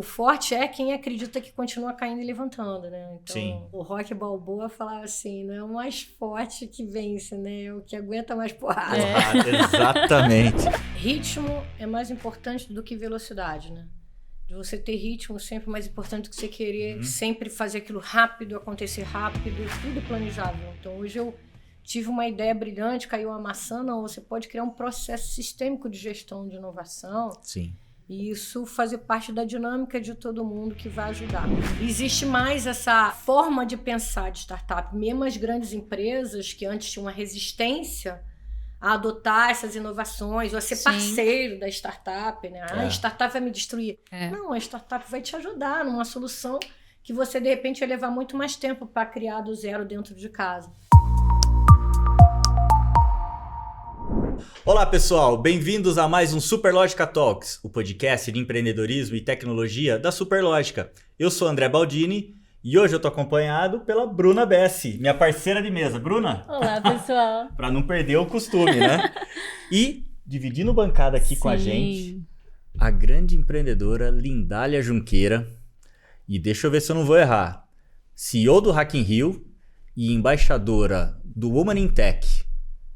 O forte é quem acredita que continua caindo e levantando, né? Então, Sim. o Rocky Balboa falava assim, não é o mais forte que vence, né? É o que aguenta mais porrada. Exatamente. Ritmo é mais importante do que velocidade, né? De você ter ritmo sempre mais importante do que você querer sempre fazer aquilo rápido, acontecer rápido, tudo planejável. Então, hoje eu tive uma ideia brilhante, caiu uma maçã, não, você pode criar um processo sistêmico de gestão de inovação. Sim. E isso fazer parte da dinâmica de todo mundo que vai ajudar. Existe mais essa forma de pensar de startup. Mesmo as grandes empresas que antes tinham uma resistência a adotar essas inovações, ou a ser parceiro da startup, né? A startup vai me destruir. Não, a startup vai te ajudar numa solução que você, de repente, vai levar muito mais tempo para criar do zero dentro de casa. Olá, pessoal. Bem-vindos a mais um Superlógica Talks, o podcast de empreendedorismo e tecnologia da Superlógica. Eu sou André Baldini e hoje eu tô acompanhado pela Bruna Bessi, minha parceira de mesa. Bruna? Olá, pessoal. Para não perder o costume, né? E dividindo bancada aqui com a gente, a grande empreendedora Lindália Junqueira. E deixa eu ver se eu não vou errar. CEO do Hack in Rio e embaixadora do Woman in Tech.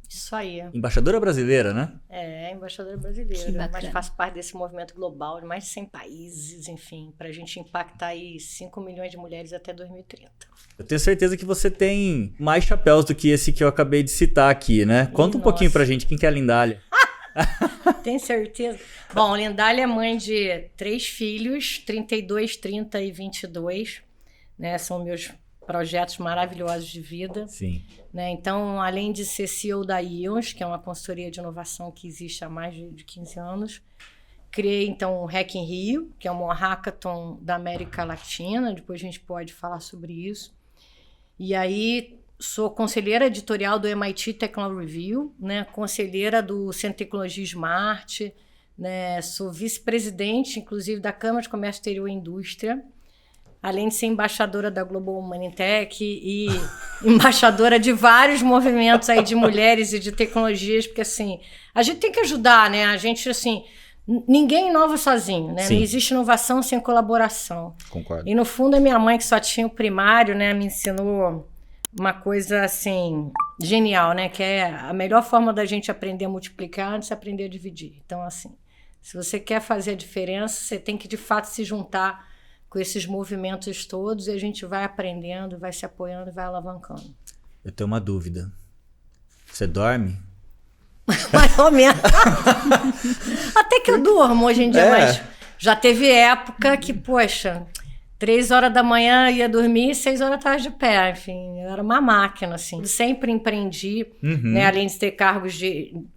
Isso aí. Embaixadora brasileira, né? É, embaixadora brasileira. Que bacana. Mas faz parte desse movimento global de mais de 100 países, enfim, para a gente impactar aí 5 milhões de mulheres até 2030. Eu tenho certeza que você tem mais chapéus do que esse que eu acabei de citar aqui, né? Conta um pouquinho pra gente quem que é a Lindália. Tem certeza? Bom, Lindália é mãe de 3 filhos, 32, 30 e 22, né? São meus projetos maravilhosos de vida. Sim. Né? Então, além de ser CEO da IONS, que é uma consultoria de inovação que existe há mais de 15 anos, criei, então, o Hack in Rio, que é um hackathon da América Latina, depois a gente pode falar sobre isso. E aí, sou conselheira editorial do MIT Technology Review, né? Conselheira do Centro de Tecnologia Smart, né? Sou vice-presidente, inclusive, da Câmara de Comércio Exterior e Indústria, além de ser embaixadora da Global Women in Tech e embaixadora de vários movimentos aí de mulheres e de tecnologias, porque assim, a gente tem que ajudar, né? A gente, assim, ninguém inova sozinho, né? Sim. Não existe inovação sem colaboração. Concordo. E no fundo, a minha mãe, que só tinha o primário, né, me ensinou uma coisa, assim, genial, né? Que é a melhor forma da gente aprender a multiplicar antes de aprender a dividir. Então, assim, se você quer fazer a diferença, você tem que, de fato, se juntar com esses movimentos todos, e a gente vai aprendendo, vai se apoiando e vai alavancando. Eu tenho uma dúvida. Você dorme? Mais ou menos. Até que eu durmo hoje em dia, mas já teve época que, poxa, 3 horas da manhã ia dormir e 6 horas atrás de pé. Enfim, eu era uma máquina, assim. Sempre empreendi, né, além de ter cargos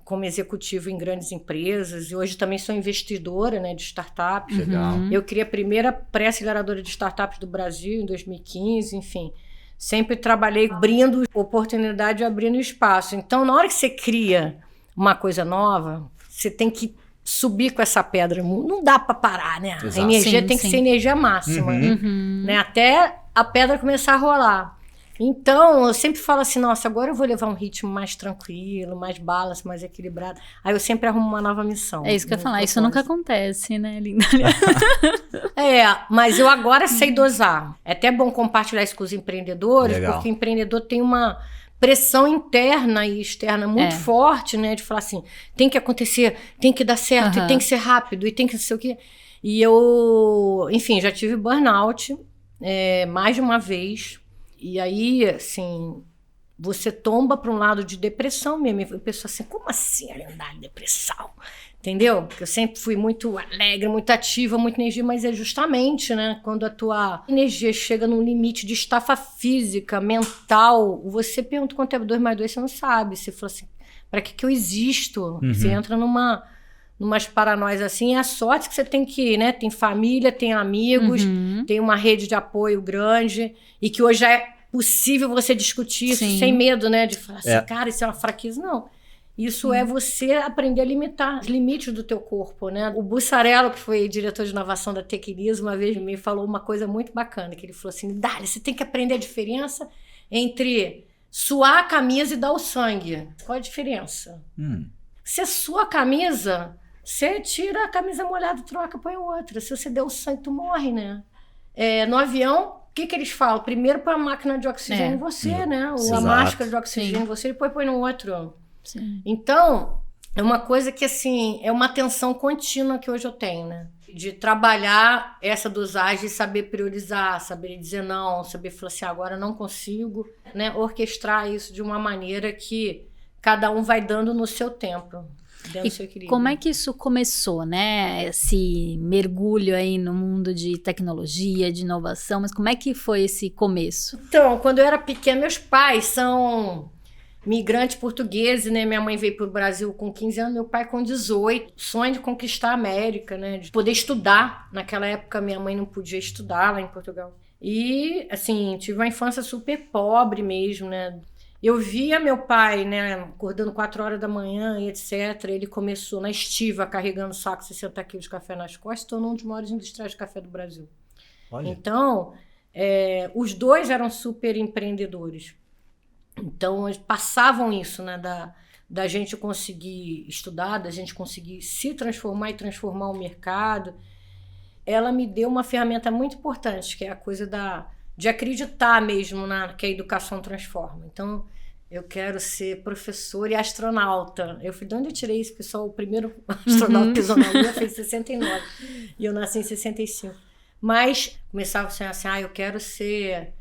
como executivo em grandes empresas. E hoje também sou investidora, né, de startups. Legal. Eu criei a primeira pré-aceleradora de startups do Brasil em 2015, enfim. Sempre trabalhei abrindo oportunidade e abrindo espaço. Então, na hora que você cria uma coisa nova, você tem que subir com essa pedra. Não dá para parar, né? Exato. A energia Sim, tem que ser energia máxima, né? Até a pedra começar a rolar. Então, eu sempre falo assim, nossa, agora eu vou levar um ritmo mais tranquilo, mais balance, mais equilibrado. Aí eu sempre arrumo uma nova missão. É isso que eu ia falar, isso nunca acontece, né, Linda? Mas eu agora sei dosar. É até bom compartilhar isso com os empreendedores, Legal. porque o empreendedor tem uma pressão interna e externa muito forte, né? De falar assim, tem que acontecer, tem que dar certo, e tem que ser rápido, e tem que não sei o quê. E eu, enfim, já tive burnout mais de uma vez. E aí, assim, você tomba para um lado de depressão mesmo. Eu penso assim, como assim andar em depressão? Entendeu? Porque eu sempre fui muito alegre, muito ativa, muita energia, mas é justamente, né, quando a tua energia chega num limite de estafa física, mental, você pergunta quanto é 2 mais 2, você não sabe. Você fala assim, para que eu existo? Você entra numas paranoias assim, é a sorte que você tem que, né, tem família, tem amigos, tem uma rede de apoio grande, e que hoje já é possível você discutir isso sem medo, né, de falar assim, cara, isso é uma fraqueza. Não. Isso é você aprender a limitar os limites do teu corpo, né? O Bussarello, que foi diretor de inovação da Tequilis, uma vez me falou uma coisa muito bacana, que ele falou assim, Dália, você tem que aprender a diferença entre suar a camisa e dar o sangue. Qual a diferença? Você sua a camisa, você tira a camisa molhada, troca, põe outra. Se você deu sangue, tu morre, né? No avião, o que eles falam? Primeiro põe a máquina de oxigênio em você, né? Ou a máscara de oxigênio em você, e depois põe no outro. Sim. Então, é uma coisa que, assim, é uma tensão contínua que hoje eu tenho, né? De trabalhar essa dosagem, saber priorizar, saber dizer não, saber falar assim, agora não consigo, né? Orquestrar isso de uma maneira que cada um vai dando no seu tempo, dentro do seu equilíbrio. Como é que isso começou, né? Esse mergulho aí no mundo de tecnologia, de inovação, mas como é que foi esse começo? Então, quando eu era pequena, meus pais são migrantes portugueses, né? Minha mãe veio para o Brasil com 15 anos, meu pai com 18. Sonho de conquistar a América, né? De poder estudar. Naquela época, minha mãe não podia estudar lá em Portugal. E, assim, tive uma infância super pobre mesmo, né? Eu via meu pai, né, acordando 4 horas da manhã e etc. Ele começou na estiva, carregando saco de 60 quilos de café nas costas, tornou um dos maiores industriais de café do Brasil. Olha. Então, os dois eram super empreendedores. Então, eles passavam isso, né, da gente conseguir estudar, da gente conseguir se transformar e transformar o mercado. Ela me deu uma ferramenta muito importante, que é a coisa de acreditar mesmo que a educação transforma. Então, eu quero ser professora e astronauta. Eu fui de onde eu tirei isso, pessoal? O primeiro astronauta pisou na Lua foi em 69, e eu nasci em 65. Mas começava assim, eu quero ser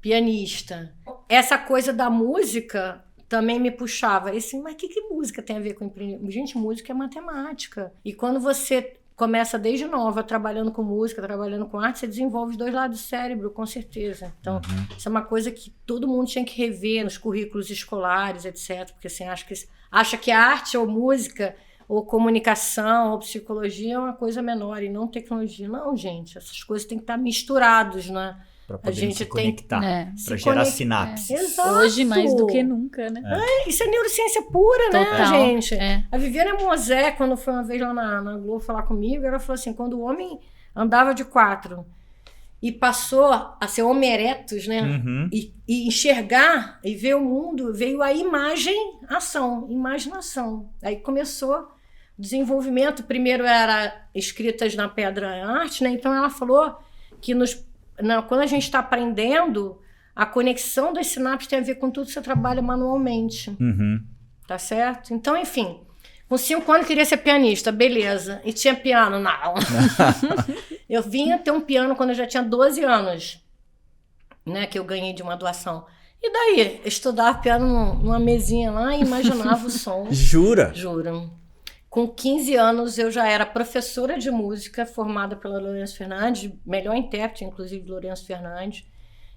pianista. Essa coisa da música também me puxava. Mas o que música tem a ver com empreendedorismo? Gente, música é matemática. E quando você começa desde nova, trabalhando com música, trabalhando com arte, você desenvolve os dois lados do cérebro, com certeza. Então, isso é uma coisa que todo mundo tinha que rever nos currículos escolares, etc. Porque assim, acha que a arte ou música, ou comunicação, ou psicologia é uma coisa menor, e não tecnologia. Não, gente, essas coisas têm que estar misturadas, né? Para poder se conectar, para gerar sinapses. Exato. Hoje mais do que nunca, né? Isso é neurociência pura, né, Total. gente? A Viviane Mosé, quando foi uma vez lá na Globo falar comigo, ela falou assim, quando o homem andava de 4 e passou a ser homo erectus, né? E enxergar e ver o mundo, veio a imaginação. Aí começou o desenvolvimento. Primeiro era escritas na pedra arte, né? Então ela falou que quando a gente está aprendendo, a conexão das sinapses tem a ver com tudo que você trabalha manualmente. Tá certo? Então, enfim, com 5 anos eu queria ser pianista, beleza. E tinha piano? Não. Eu vinha ter um piano quando eu já tinha 12 anos, né? Que eu ganhei de uma doação. E daí? Eu estudava piano numa mesinha lá e imaginava o som. Jura? Juro. Com 15 anos, eu já era professora de música, formada pela Lourenço Fernandes, melhor intérprete, inclusive, de Lourenço Fernandes.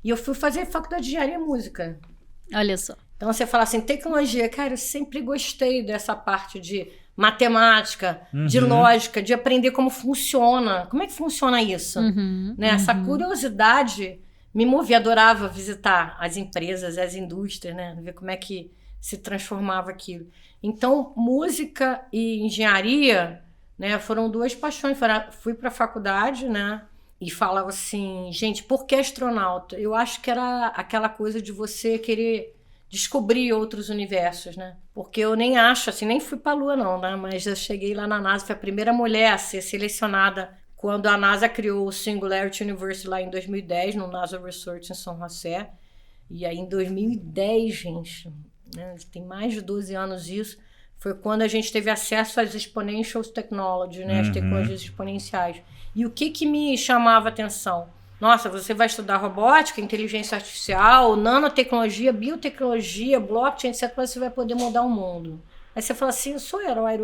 E eu fui fazer faculdade de engenharia e música. Olha só. Então, você fala assim, tecnologia. Cara, eu sempre gostei dessa parte de matemática, de lógica, de aprender como funciona. Como é que funciona isso? Né? Essa curiosidade me movia, adorava visitar as empresas, as indústrias, né? Ver como é que se transformava aquilo. Então, música e engenharia, né, foram 2 paixões. Fui para a faculdade, né, e falava assim, gente, por que astronauta? Eu acho que era aquela coisa de você querer descobrir outros universos, né? Porque eu nem acho, assim, nem fui para a Lua não, né, mas eu cheguei lá na NASA, fui a primeira mulher a ser selecionada quando a NASA criou o Singularity University lá em 2010, no NASA Research em São José. E aí em 2010, gente, né, tem mais de 12 anos isso, foi quando a gente teve acesso às exponential technology, né, as tecnologias exponenciais. E o que me chamava a atenção? Nossa, você vai estudar robótica, inteligência artificial, nanotecnologia, biotecnologia, blockchain, etc., você vai poder mudar o mundo. Aí você fala assim, eu sou herói,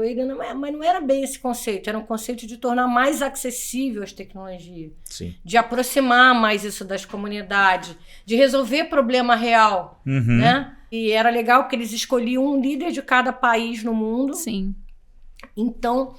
mas não era bem esse conceito, era um conceito de tornar mais acessível as tecnologias, de aproximar mais isso das comunidades, de resolver problema real, né? E era legal porque eles escolhiam um líder de cada país no mundo. Sim. Então,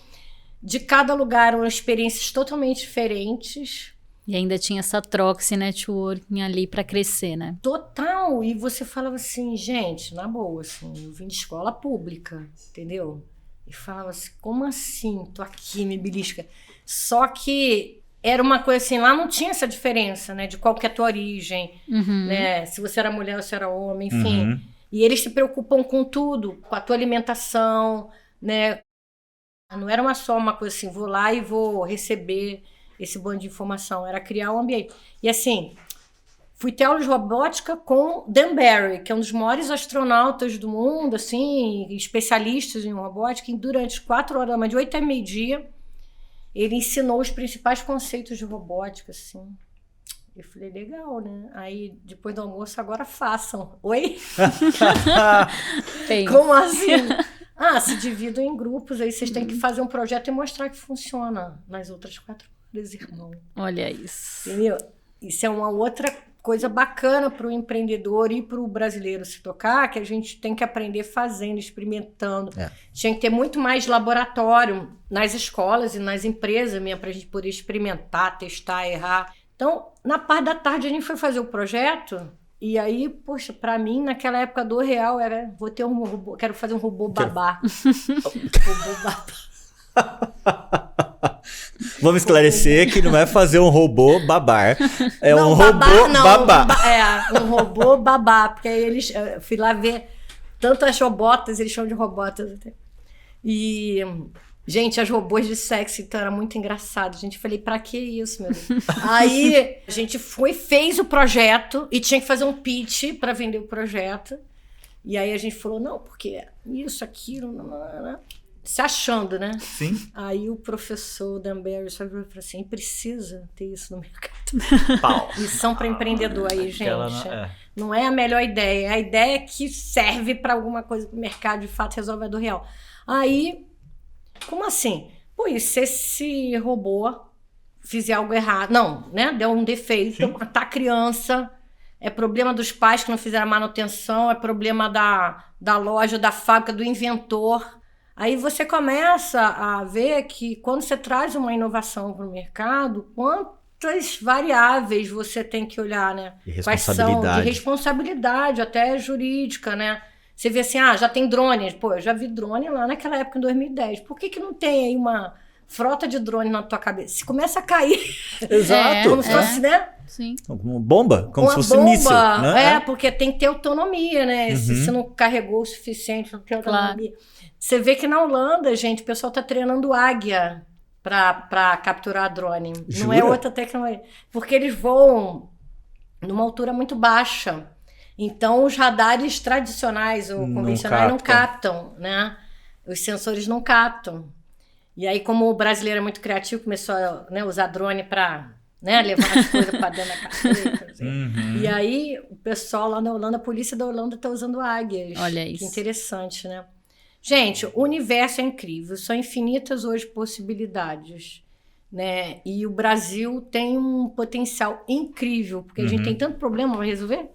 de cada lugar eram experiências totalmente diferentes. E ainda tinha essa troca, esse networking ali para crescer, né? Total. E você falava assim, gente, na boa, assim, eu vim de escola pública, entendeu? E falava assim, como assim? Tô aqui, me belisca. Só que era uma coisa assim, lá não tinha essa diferença, né? De qual que é a tua origem, né? Se você era mulher ou se era homem, enfim. E eles se preocupam com tudo, com a tua alimentação, né? Não era só uma coisa assim, vou lá e vou receber esse bando de informação, era criar um ambiente. E assim, fui ter aula de robótica com Dan Barry, que é um dos maiores astronautas do mundo, assim, especialistas em robótica, e durante 4 horas da manhã, de 8 a meio-dia, ele ensinou os principais conceitos de robótica, assim. Eu falei, legal, né? Aí, depois do almoço, agora façam. Oi? Como assim? Se dividam em grupos, aí vocês têm que fazer um projeto e mostrar que funciona nas outras 4 horas, irmão. Olha isso. Entendeu? Isso é uma outra coisa bacana para o empreendedor e para o brasileiro se tocar, que a gente tem que aprender fazendo, experimentando. Tinha que ter muito mais laboratório nas escolas e nas empresas mesmo, para a gente poder experimentar, testar, errar. Então, na parte da tarde, a gente foi fazer o projeto, e aí, poxa, para mim, naquela época do real, era, vou ter um robô, quero fazer um robô babá. Robô babá. Vamos esclarecer que não é fazer um robô babar, é um robô babá. Um robô babá, porque aí eles, eu fui lá ver tantas robotas, eles chamam de robotas até. E, gente, as robôs de sexo, então era muito engraçado. A gente falei, pra que isso, meu Deus? Aí a gente fez o projeto e tinha que fazer um pitch para vender o projeto. E aí a gente falou, não, porque isso, aquilo, não. Se achando, né? Sim. Aí o professor Dan Barry falou assim, precisa ter isso no mercado. Pau. Missão para empreendedor aí, gente. Não é a melhor ideia. A ideia é que serve para alguma coisa para o mercado, de fato, resolve a do real. Aí, como assim? Pô, e se esse robô fizer algo errado? Não, né? Deu um defeito, matar a criança. É problema dos pais que não fizeram a manutenção, é problema da loja, da fábrica, do inventor. Aí você começa a ver que quando você traz uma inovação para o mercado, quantas variáveis você tem que olhar, né? Quais são de responsabilidade, até jurídica, né? Você vê assim, já tem drone. Pô, eu já vi drone lá naquela época, em 2010. Por que não tem aí uma frota de drone na tua cabeça? Se começa a cair. Exato. Como se fosse, né? Sim. Uma bomba, como uma se fosse bomba, míssil, né? Porque tem que ter autonomia, né? Se não carregou o suficiente, não tem autonomia. Você vê que na Holanda, gente, o pessoal tá treinando águia para capturar drone. Jura? Não é outra tecnologia. Porque eles voam numa altura muito baixa. Então, os radares tradicionais ou convencionais não captam, né? Os sensores não captam. E aí, como o brasileiro é muito criativo, começou a usar drone para levar as coisas para dentro da cadeira. E aí, o pessoal lá na Holanda, a polícia da Holanda está usando águias. Olha isso. Que interessante, né? Gente, o universo é incrível. São infinitas hoje possibilidades, né? E o Brasil tem um potencial incrível, porque a gente tem tanto problema para resolver.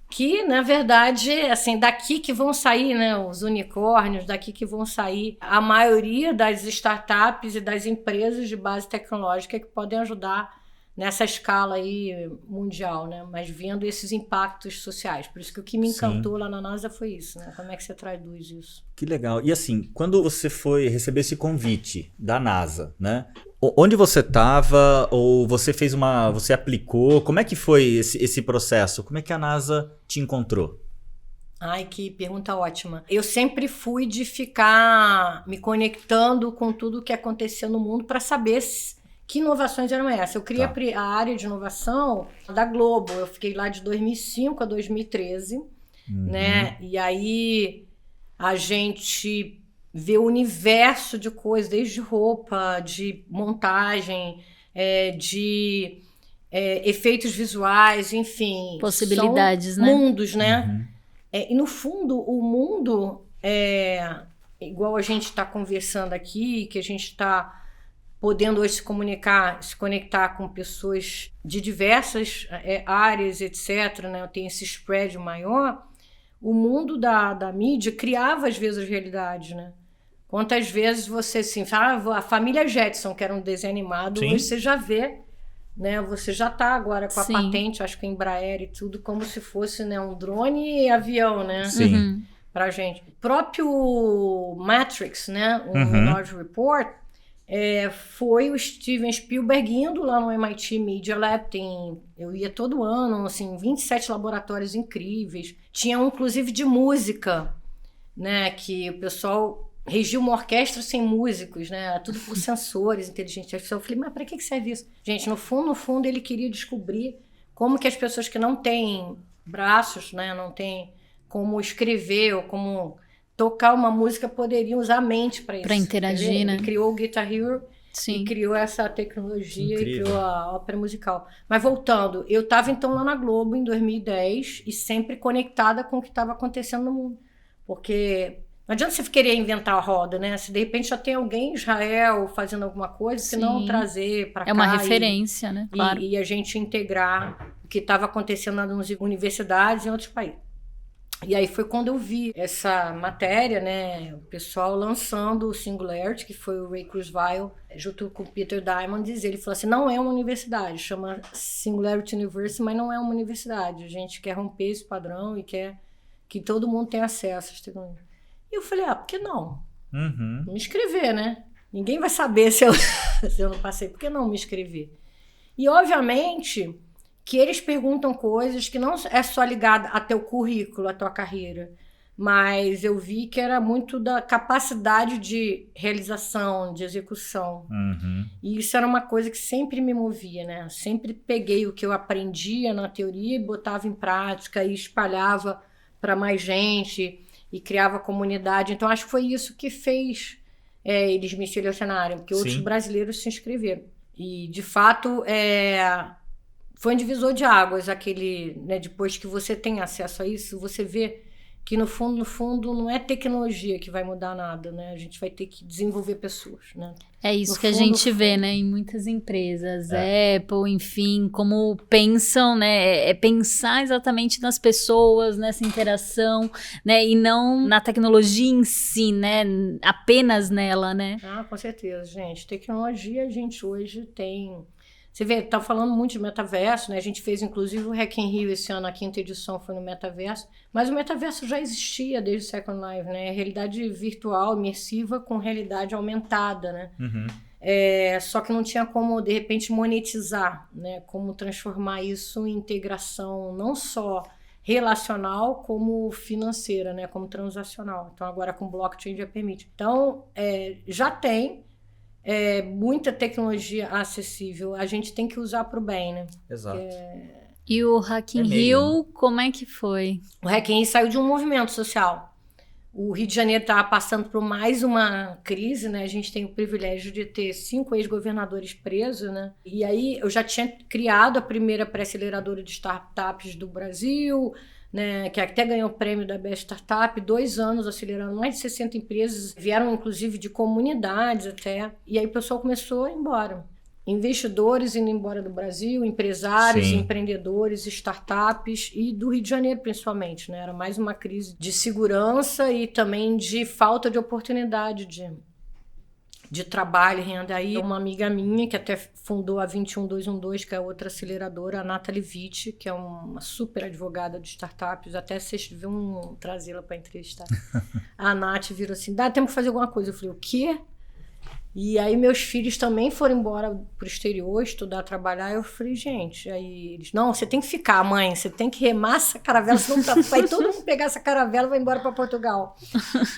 Que, na verdade, assim, daqui que vão sair, né, os unicórnios, daqui que vão sair a maioria das startups e das empresas de base tecnológica que podem ajudar nessa escala aí mundial, né? Mas vendo esses impactos sociais. Por isso que o que me encantou lá na NASA foi isso, né? Como é que você traduz isso? Que legal. E assim, quando você foi receber esse convite da NASA, né? Onde você estava ou você você aplicou? Como é que foi esse processo? Como é que a NASA te encontrou? Ai, que pergunta ótima. Eu sempre fui de ficar me conectando com tudo que acontecia no mundo para saber que inovações eram essas. Eu criei a área de inovação da Globo. Eu fiquei lá de 2005 a 2013, né? E aí a gente vê o universo de coisas, desde roupa, de montagem, de efeitos visuais, enfim. Possibilidades, são né? Mundos, né? E no fundo, o mundo igual a gente está conversando aqui, que a gente está podendo hoje se conectar com pessoas de diversas áreas, etc., né? Tem esse spread maior. O mundo da mídia criava, às vezes, as realidades, né? Quantas vezes você, assim, fala, a família Jetson, que era um desenho animado, hoje você já vê, né? Você já está agora com a patente, acho que Embraer e tudo, como se fosse, né, um drone e avião, né? Sim. Pra gente. O próprio Matrix, né? O Minority Report, foi o Steven Spielberg indo lá no MIT Media Lab. Eu ia todo ano, assim, 27 laboratórios incríveis. Tinha um, inclusive, de música, né? Que o pessoal regia uma orquestra sem músicos, né? Tudo por sensores inteligentes artificiais. Eu falei, mas para que serve isso? Gente, no fundo, ele queria descobrir como que as pessoas que não têm braços, né? Não têm como escrever ou como tocar uma música poderiam usar a mente para isso. Para interagir, né? Ele criou o Guitar Hero. Sim. E criou essa tecnologia e criou a ópera musical. Mas voltando, eu estava então lá na Globo em 2010 e sempre conectada com o que estava acontecendo no mundo. Porque não adianta você querer inventar a roda, né? Se de repente já tem alguém em Israel fazendo alguma coisa, se não trazer para cá. É uma referência, né? Claro. E a gente integrar o que estava acontecendo nas universidades em outros países. E aí foi quando eu vi essa matéria, né, o pessoal lançando o Singularity, que foi o Ray Kurzweil, junto com o Peter Diamandis, ele falou assim, não é uma universidade, chama Singularity University, mas não é uma universidade, a gente quer romper esse padrão e quer que todo mundo tenha acesso às tecnologias. E eu falei, por que não? Me inscrever, né? Ninguém vai saber se eu não passei, por que não me inscrever? E obviamente que eles perguntam coisas que não é só ligada a teu currículo, a tua carreira, mas eu vi que era muito da capacidade de realização, de execução. E isso era uma coisa que sempre me movia, né? Sempre peguei o que eu aprendia na teoria e botava em prática e espalhava para mais gente e criava comunidade. Então, acho que foi isso que fez eles me selecionarem, porque outros brasileiros se inscreveram. E, de fato, foi um divisor de águas aquele, né, depois que você tem acesso a isso, você vê que no fundo não é tecnologia que vai mudar nada, né? A gente vai ter que desenvolver pessoas, né? É isso que a gente vê, né, em muitas empresas, Apple, enfim, como pensam, né, é pensar exatamente nas pessoas, nessa interação, né, e não na tecnologia em si, né, apenas nela, né? Com certeza, gente. Tecnologia a gente hoje tem... Você vê, tá falando muito de metaverso, né? A gente fez, inclusive, o Hack in Rio esse ano, a 5ª edição foi no metaverso. Mas o metaverso já existia desde o Second Life, né? Realidade virtual, imersiva, com realidade aumentada, né? Só que não tinha como, de repente, monetizar, né? Como transformar isso em integração não só relacional, como financeira, né? Como transacional. Então, agora com blockchain já permite. Então, já tem... muita tecnologia acessível, a gente tem que usar para o bem, né? Exato. E o Hack in Rio, como é que foi? O Hack in Rio saiu de um movimento social. O Rio de Janeiro estava passando por mais uma crise, né? A gente tem o privilégio de ter 5 ex-governadores presos, né? E aí eu já tinha criado a primeira pré-aceleradora de startups do Brasil, né, que até ganhou o prêmio da Best Startup, 2 anos acelerando mais de 60 empresas, vieram inclusive de comunidades até, e aí o pessoal começou a ir embora. Investidores indo embora do Brasil, empresários, empreendedores, startups e do Rio de Janeiro principalmente, né? Era mais uma crise de segurança e também de falta de oportunidade de trabalho e renda. Aí uma amiga minha, que até fundou a 21212, que é outra aceleradora, a Nathalie Witt, que é uma super advogada de startups, até vocês deviam trazê-la para entrevistar. A Nath virou assim, dá tempo de fazer alguma coisa. Eu falei, o quê? E aí meus filhos também foram embora pro exterior, estudar, trabalhar. Eu falei, gente, aí eles, não, você tem que ficar, mãe, você tem que remar essa caravela, senão vai todo mundo pegar essa caravela e vai embora para Portugal.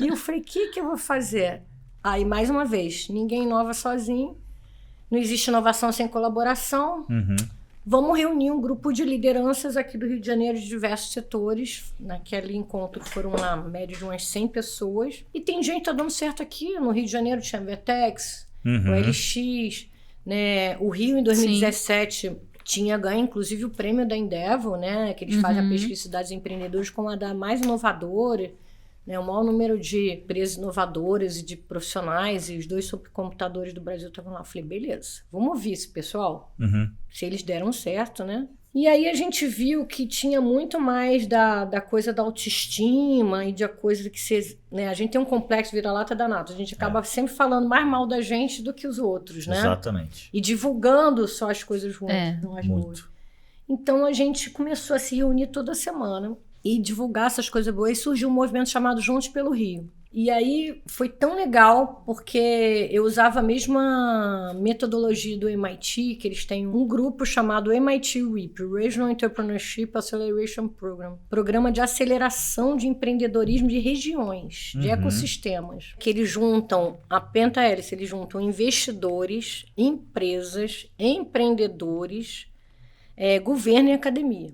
E eu falei, o que eu vou fazer? Aí, mais uma vez, ninguém inova sozinho, não existe inovação sem colaboração. Vamos reunir um grupo de lideranças aqui do Rio de Janeiro de diversos setores. Naquele encontro foram, na média, de umas 100 pessoas. E tem gente que tá dando certo aqui. No Rio de Janeiro tinha a Vertex, o LX, né? O Rio, em 2017, tinha ganho, inclusive, o prêmio da Endeavor, né? Que eles fazem a pesquisa de cidades empreendedoras como a da mais inovadora. Né, o maior número de empresas inovadoras e de profissionais, e os 2 supercomputadores do Brasil estavam lá. Eu falei, beleza, vamos ouvir esse pessoal, se eles deram certo, né? E aí a gente viu que tinha muito mais da coisa da autoestima e de a coisa que você... Né, a gente tem um complexo vira-lata danado, a gente acaba sempre falando mais mal da gente do que os outros, né? Exatamente. E divulgando só as coisas ruins, não as boas. Então a gente começou a se reunir toda semana e divulgar essas coisas boas. E surgiu um movimento chamado Juntos pelo Rio. E aí foi tão legal, porque eu usava a mesma metodologia do MIT, que eles têm um grupo chamado MIT REAP, Regional Entrepreneurship Acceleration Program, programa de aceleração de empreendedorismo de regiões, de ecossistemas, que eles juntam, a penta-hélice, eles juntam investidores, empresas, empreendedores, governo e academia.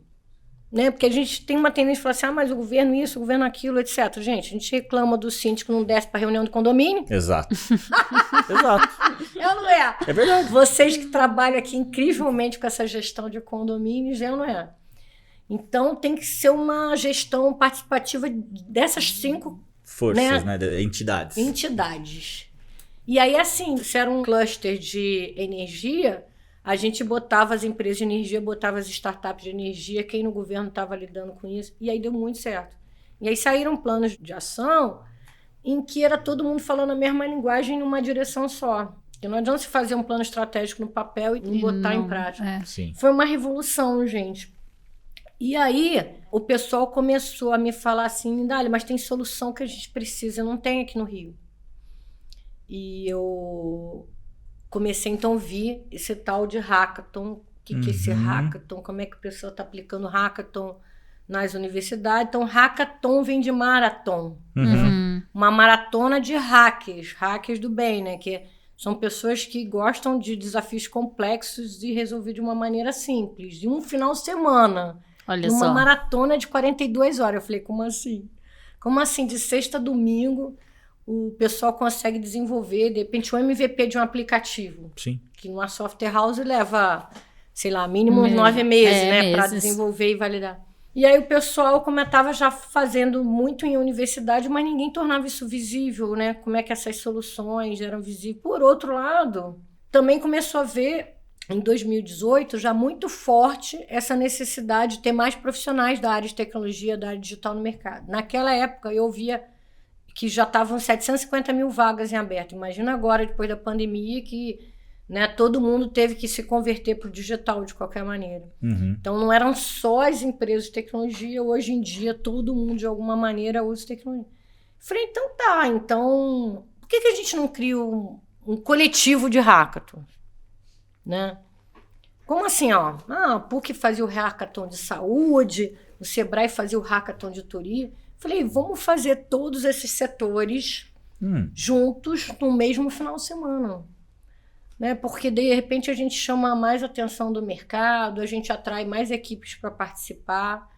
Né? Porque a gente tem uma tendência de falar assim, mas o governo isso, o governo aquilo, etc. Gente, a gente reclama do síndico que não desce para reunião de condomínio. Exato. Exato. É ou não é? É verdade. Vocês que trabalham aqui incrivelmente com essa gestão de condomínios, é ou não é? Então, tem que ser uma gestão participativa dessas 5 forças, né? Entidades. E aí, assim, se era um cluster de energia, a gente botava as empresas de energia, botava as startups de energia, quem no governo estava lidando com isso, e aí deu muito certo. E aí saíram planos de ação em que era todo mundo falando a mesma linguagem numa direção só. Porque não adianta se fazer um plano estratégico no papel e não botar em prática. Sim. Foi uma revolução, gente. E aí o pessoal começou a me falar assim, Lindália, mas tem solução que a gente precisa, não tem aqui no Rio. E eu comecei, então, a ouvir esse tal de hackathon. O que é esse hackathon? Como é que o pessoal está aplicando hackathon nas universidades? Então, hackathon vem de marathon. Uma maratona de hackers do bem, né? Que são pessoas que gostam de desafios complexos e resolver de uma maneira simples. De um final de semana. Olha uma só. maratona de 42 horas. Eu falei, como assim? Como assim? De sexta a domingo... o pessoal consegue desenvolver, de repente, um MVP de um aplicativo. Sim. Que numa software house leva, sei lá, mínimo uns 9 meses, né? Para desenvolver e validar. E aí o pessoal, como eu estava já fazendo muito em universidade, mas ninguém tornava isso visível, né? Como é que essas soluções eram visíveis. Por outro lado, também começou a ver, em 2018, já muito forte essa necessidade de ter mais profissionais da área de tecnologia, da área digital no mercado. Naquela época, eu via que já estavam 750 mil vagas em aberto. Imagina agora, depois da pandemia, que, né, todo mundo teve que se converter para o digital de qualquer maneira. Então, não eram só as empresas de tecnologia. Hoje em dia, todo mundo, de alguma maneira, usa tecnologia. Falei, então tá. Então, por que a gente não cria um coletivo de hackathon? Né? Como assim? A PUC fazia o hackathon de saúde, o Sebrae fazia o hackathon de turismo. Falei, vamos fazer todos esses setores juntos no mesmo final de semana. Né? Porque, de repente, a gente chama mais atenção do mercado, a gente atrai mais equipes para participar.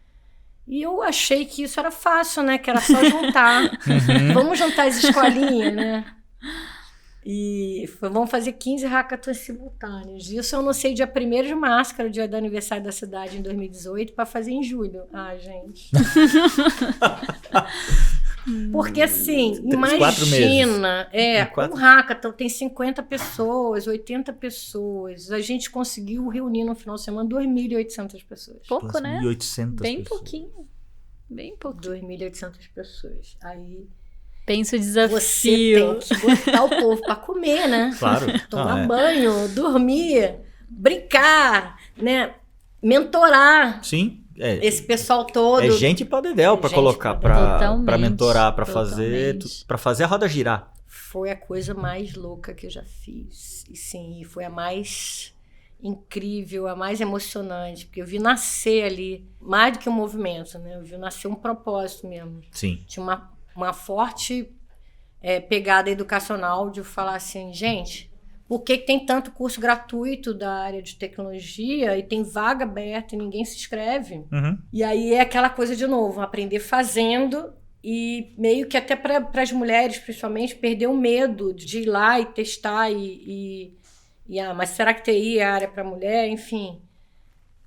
E eu achei que isso era fácil, né? Que era só juntar. Vamos juntar as escolinhas, né? E vamos fazer 15 hackathons simultâneos. Isso eu não sei, dia 1º de março, que era o dia do aniversário da cidade em 2018, para fazer em julho. gente. Porque assim, imagina, um hackathon tem 50 pessoas, 80 pessoas. A gente conseguiu reunir no final de semana 2.800 pessoas. Pouco, né? 2.800 Bem pessoas. pouquinho. Bem pouquinho. 2.800 pessoas. Aí... pensa o desafio. Você tem que botar o povo para comer, né? Claro. Tomar banho, dormir, brincar, né? Mentorar. Sim. Esse pessoal todo. É gente para dedéu para colocar, para mentorar, para fazer a roda girar. Foi a coisa mais louca que eu já fiz. E sim, foi a mais incrível, a mais emocionante, porque eu vi nascer ali, mais do que um movimento, né? Eu vi nascer um propósito mesmo. Sim. Tinha uma forte pegada educacional de falar assim, gente, por que tem tanto curso gratuito da área de tecnologia e tem vaga aberta e ninguém se inscreve? E aí é aquela coisa de novo, aprender fazendo e meio que até para as mulheres, principalmente, perder o medo de ir lá e testar mas será que TI é a área para mulher? Enfim.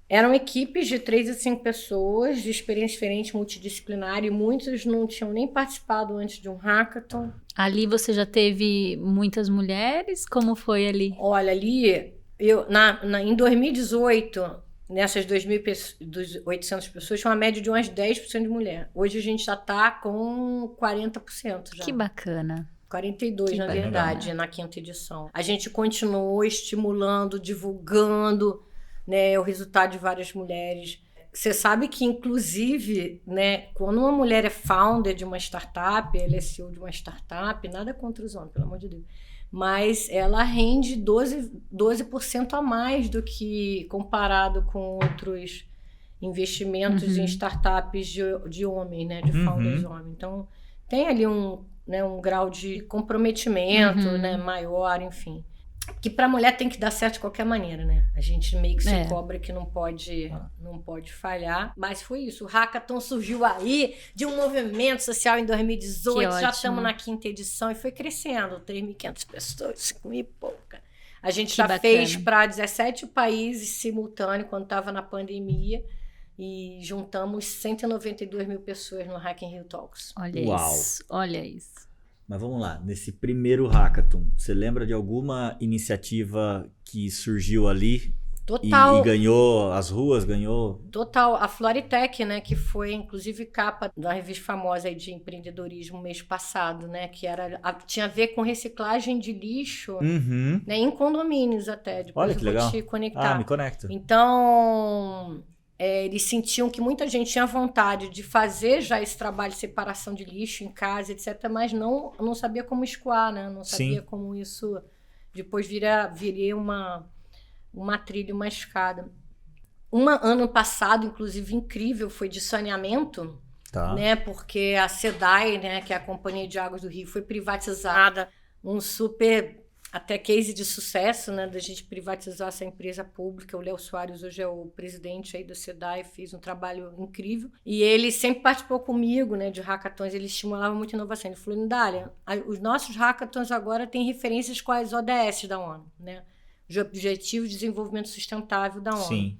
Eram equipes de 3 a 5 pessoas, de experiência diferente, multidisciplinar, e muitos não tinham nem participado antes de um hackathon. Ali você já teve muitas mulheres? Como foi ali? Olha, ali, em 2018, nessas 2.800 pessoas, tinha uma média de umas 10% de mulher. Hoje a gente já está com 40% já. Que bacana. 42, na verdade, na 5ª edição. A gente continuou estimulando, divulgando, né, o resultado de várias mulheres. Você sabe que, inclusive, né, quando uma mulher é founder de uma startup, ela é CEO de uma startup, nada contra os homens, pelo amor de Deus, mas ela rende 12% a mais do que comparado com outros investimentos em startups de homens, né, de founders homens. Então, tem ali um grau de comprometimento, né, maior, enfim. Que para a mulher tem que dar certo de qualquer maneira, né? A gente meio que se cobra que não pode falhar. Mas foi isso. O Hackathon surgiu aí de um movimento social em 2018. Já estamos na 5ª edição e foi crescendo. 3.500 pessoas, 5.000 e pouca. A gente já fez para 17 países simultâneo quando estava na pandemia. E juntamos 192 mil pessoas no Hack in Rio Talks. Olha isso. Mas vamos lá, nesse primeiro hackathon, você lembra de alguma iniciativa que surgiu ali? Total. E ganhou as ruas, ganhou... Total. A Floritec, né, que foi inclusive capa da revista famosa aí de empreendedorismo mês passado, né, que tinha a ver com reciclagem de lixo, né, em condomínios até. Depois olha que legal. Te conectar. Me conecto. Então... eles sentiam que muita gente tinha vontade de fazer já esse trabalho de separação de lixo em casa, etc., mas não sabia como escoar, né? Não sabia como isso depois viria uma trilha, uma escada. Ano passado, inclusive, incrível, foi de saneamento, né? Porque a SEDAI, né, que é a Companhia de Águas do Rio, foi privatizada, um super... até case de sucesso, né, da gente privatizar essa empresa pública. O Léo Soares hoje é o presidente aí da SEDAI, fez um trabalho incrível. E ele sempre participou comigo, né, de hackathons, ele estimulava muito a inovação. Ele falou, Lindália, os nossos hackathons agora têm referências com as ODS da ONU, né, os Objetivos de Desenvolvimento Sustentável da ONU. Sim.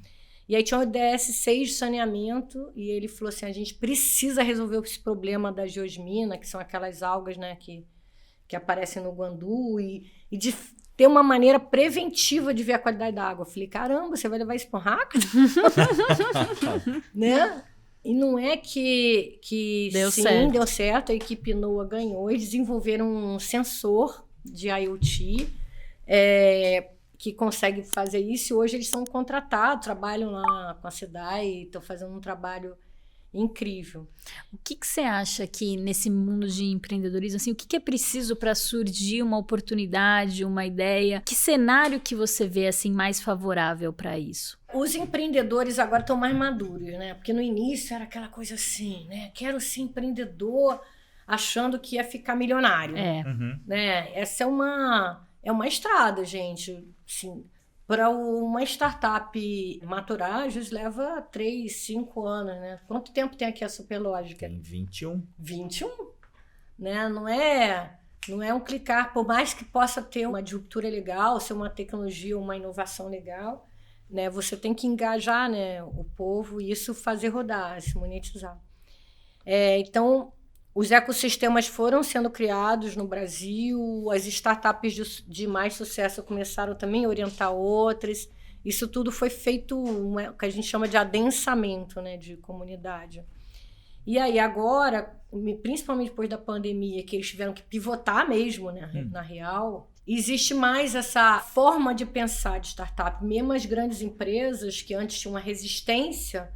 E aí tinha o ODS 6 de saneamento, e ele falou assim, a gente precisa resolver esse problema da geosmina, que são aquelas algas, né, que aparecem no Guandu, e de ter uma maneira preventiva de ver a qualidade da água. Eu falei, caramba, você vai levar isso para um hackathon? Né? E não é que deu certo, a equipe NOAA ganhou, eles desenvolveram um sensor de IoT que consegue fazer isso, e hoje eles são contratados, trabalham lá com a SEDAI, estão fazendo um trabalho incrível. O que você acha que nesse mundo de empreendedorismo, assim, o que é preciso para surgir uma oportunidade, uma ideia? Que cenário que você vê assim mais favorável para isso? Os empreendedores agora estão mais maduros, né? Porque no início era aquela coisa assim, né? Quero ser empreendedor achando que ia ficar milionário. Né? Essa é uma estrada, gente. Assim, para uma startup maturar, às vezes leva 3, 5 anos, né? Quanto tempo tem aqui a Superlógica? Tem 21. 21? Né? Não é um clicar, por mais que possa ter uma disruptura legal, ser uma tecnologia, uma inovação legal, né? Você tem que engajar, né, o povo e isso fazer rodar, se monetizar. Então, os ecossistemas foram sendo criados no Brasil, as startups de mais sucesso começaram também a orientar outras. Isso tudo foi feito, o que a gente chama de adensamento, né, de comunidade. E aí agora, principalmente depois da pandemia, que eles tiveram que pivotar mesmo, né, na real, existe mais essa forma de pensar de startup. Mesmo as grandes empresas que antes tinham uma resistência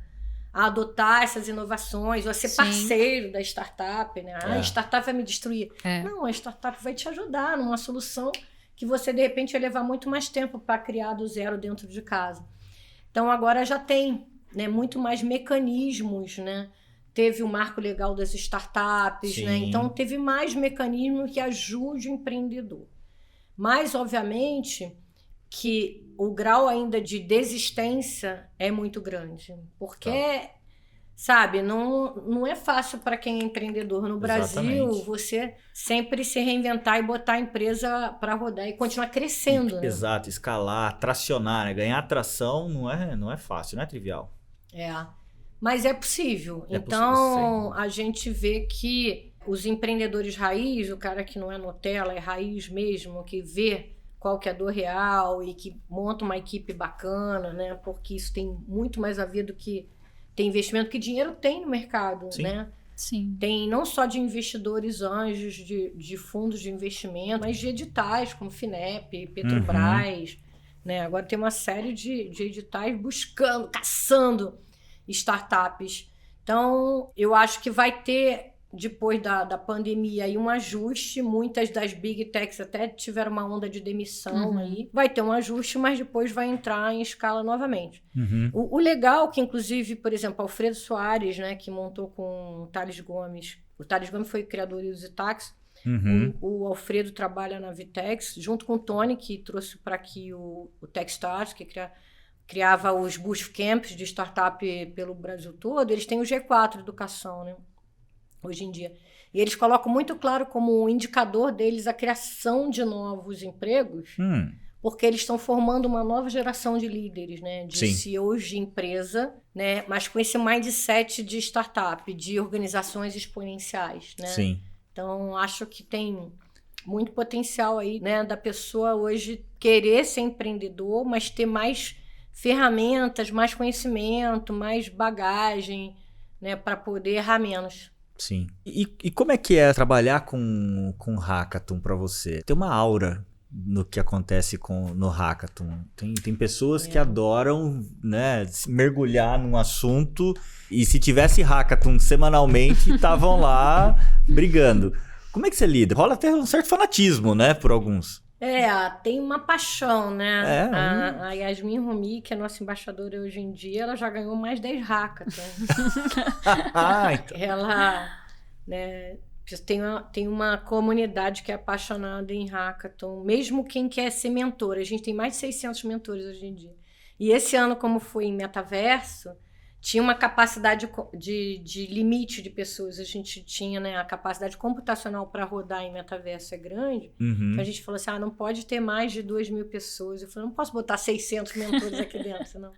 a adotar essas inovações, ou a ser parceiro da startup, né? A startup vai me destruir. Não, a startup vai te ajudar numa solução que você, de repente, vai levar muito mais tempo para criar do zero dentro de casa. Então, agora já tem, né, muito mais mecanismos, né? Teve o marco legal das startups, né? Então, teve mais mecanismos que ajudem o empreendedor. Mas, obviamente, que o grau ainda de desistência é muito grande. Porque, sabe, não é fácil para quem é empreendedor no Brasil você sempre se reinventar e botar a empresa para rodar e continuar crescendo. Né? Exato, escalar, tracionar, né? Ganhar tração não é fácil, não é trivial. Mas é possível. Então, a gente vê que os empreendedores raiz, o cara que não é Nutella, é raiz mesmo, que vê qual que é a dor real e que monta uma equipe bacana, né? Porque isso tem muito mais a ver do que tem investimento, que dinheiro tem no mercado, né? Sim. Tem não só de investidores anjos, de fundos de investimento, mas de editais como FINEP, Petrobras, né? Agora tem uma série de editais buscando, caçando startups. Então, eu acho que vai ter, depois da pandemia, aí um ajuste. Muitas das big techs até tiveram uma onda de demissão aí. Vai ter um ajuste, mas depois vai entrar em escala novamente. O legal que, inclusive, por exemplo, Alfredo Soares, né, que montou com o Thales Gomes. O Thales Gomes foi criador do Zitax. O Alfredo trabalha na Vitex, junto com o Tony, que trouxe para aqui o Techstars, que criava os bootcamps de startup pelo Brasil todo. Eles têm o G4 Educação, né, hoje em dia. E eles colocam muito claro como um indicador deles a criação de novos empregos, porque eles estão formando uma nova geração de líderes, né, de CEOs de empresa, né, mas com esse mindset de startup, de organizações exponenciais, né? Sim. Então, acho que tem muito potencial aí, né, da pessoa hoje querer ser empreendedor, mas ter mais ferramentas, mais conhecimento, mais bagagem, né, para poder errar menos. Sim. E como é que é trabalhar com Hackathon para você? Tem uma aura no que acontece no Hackathon. Tem pessoas que adoram, né, mergulhar num assunto, e se tivesse Hackathon semanalmente, estavam lá brigando. Como é que você lida? Rola até um certo fanatismo, né, por alguns. Tem uma paixão, né? A Yasmin Rumi, que é nossa embaixadora hoje em dia, ela já ganhou mais 10 Hackathons. Então. Ela, né, tem uma comunidade que é apaixonada em Hackathon, mesmo quem quer ser mentor. A gente tem mais de 600 mentores hoje em dia. E esse ano, como foi em metaverso, tinha uma capacidade de limite de pessoas. A gente tinha, né, a capacidade computacional para rodar em metaverso é grande. Então a gente falou assim, não pode ter mais de 2.000 pessoas. Eu falei, não posso botar 600 mentores aqui dentro, não.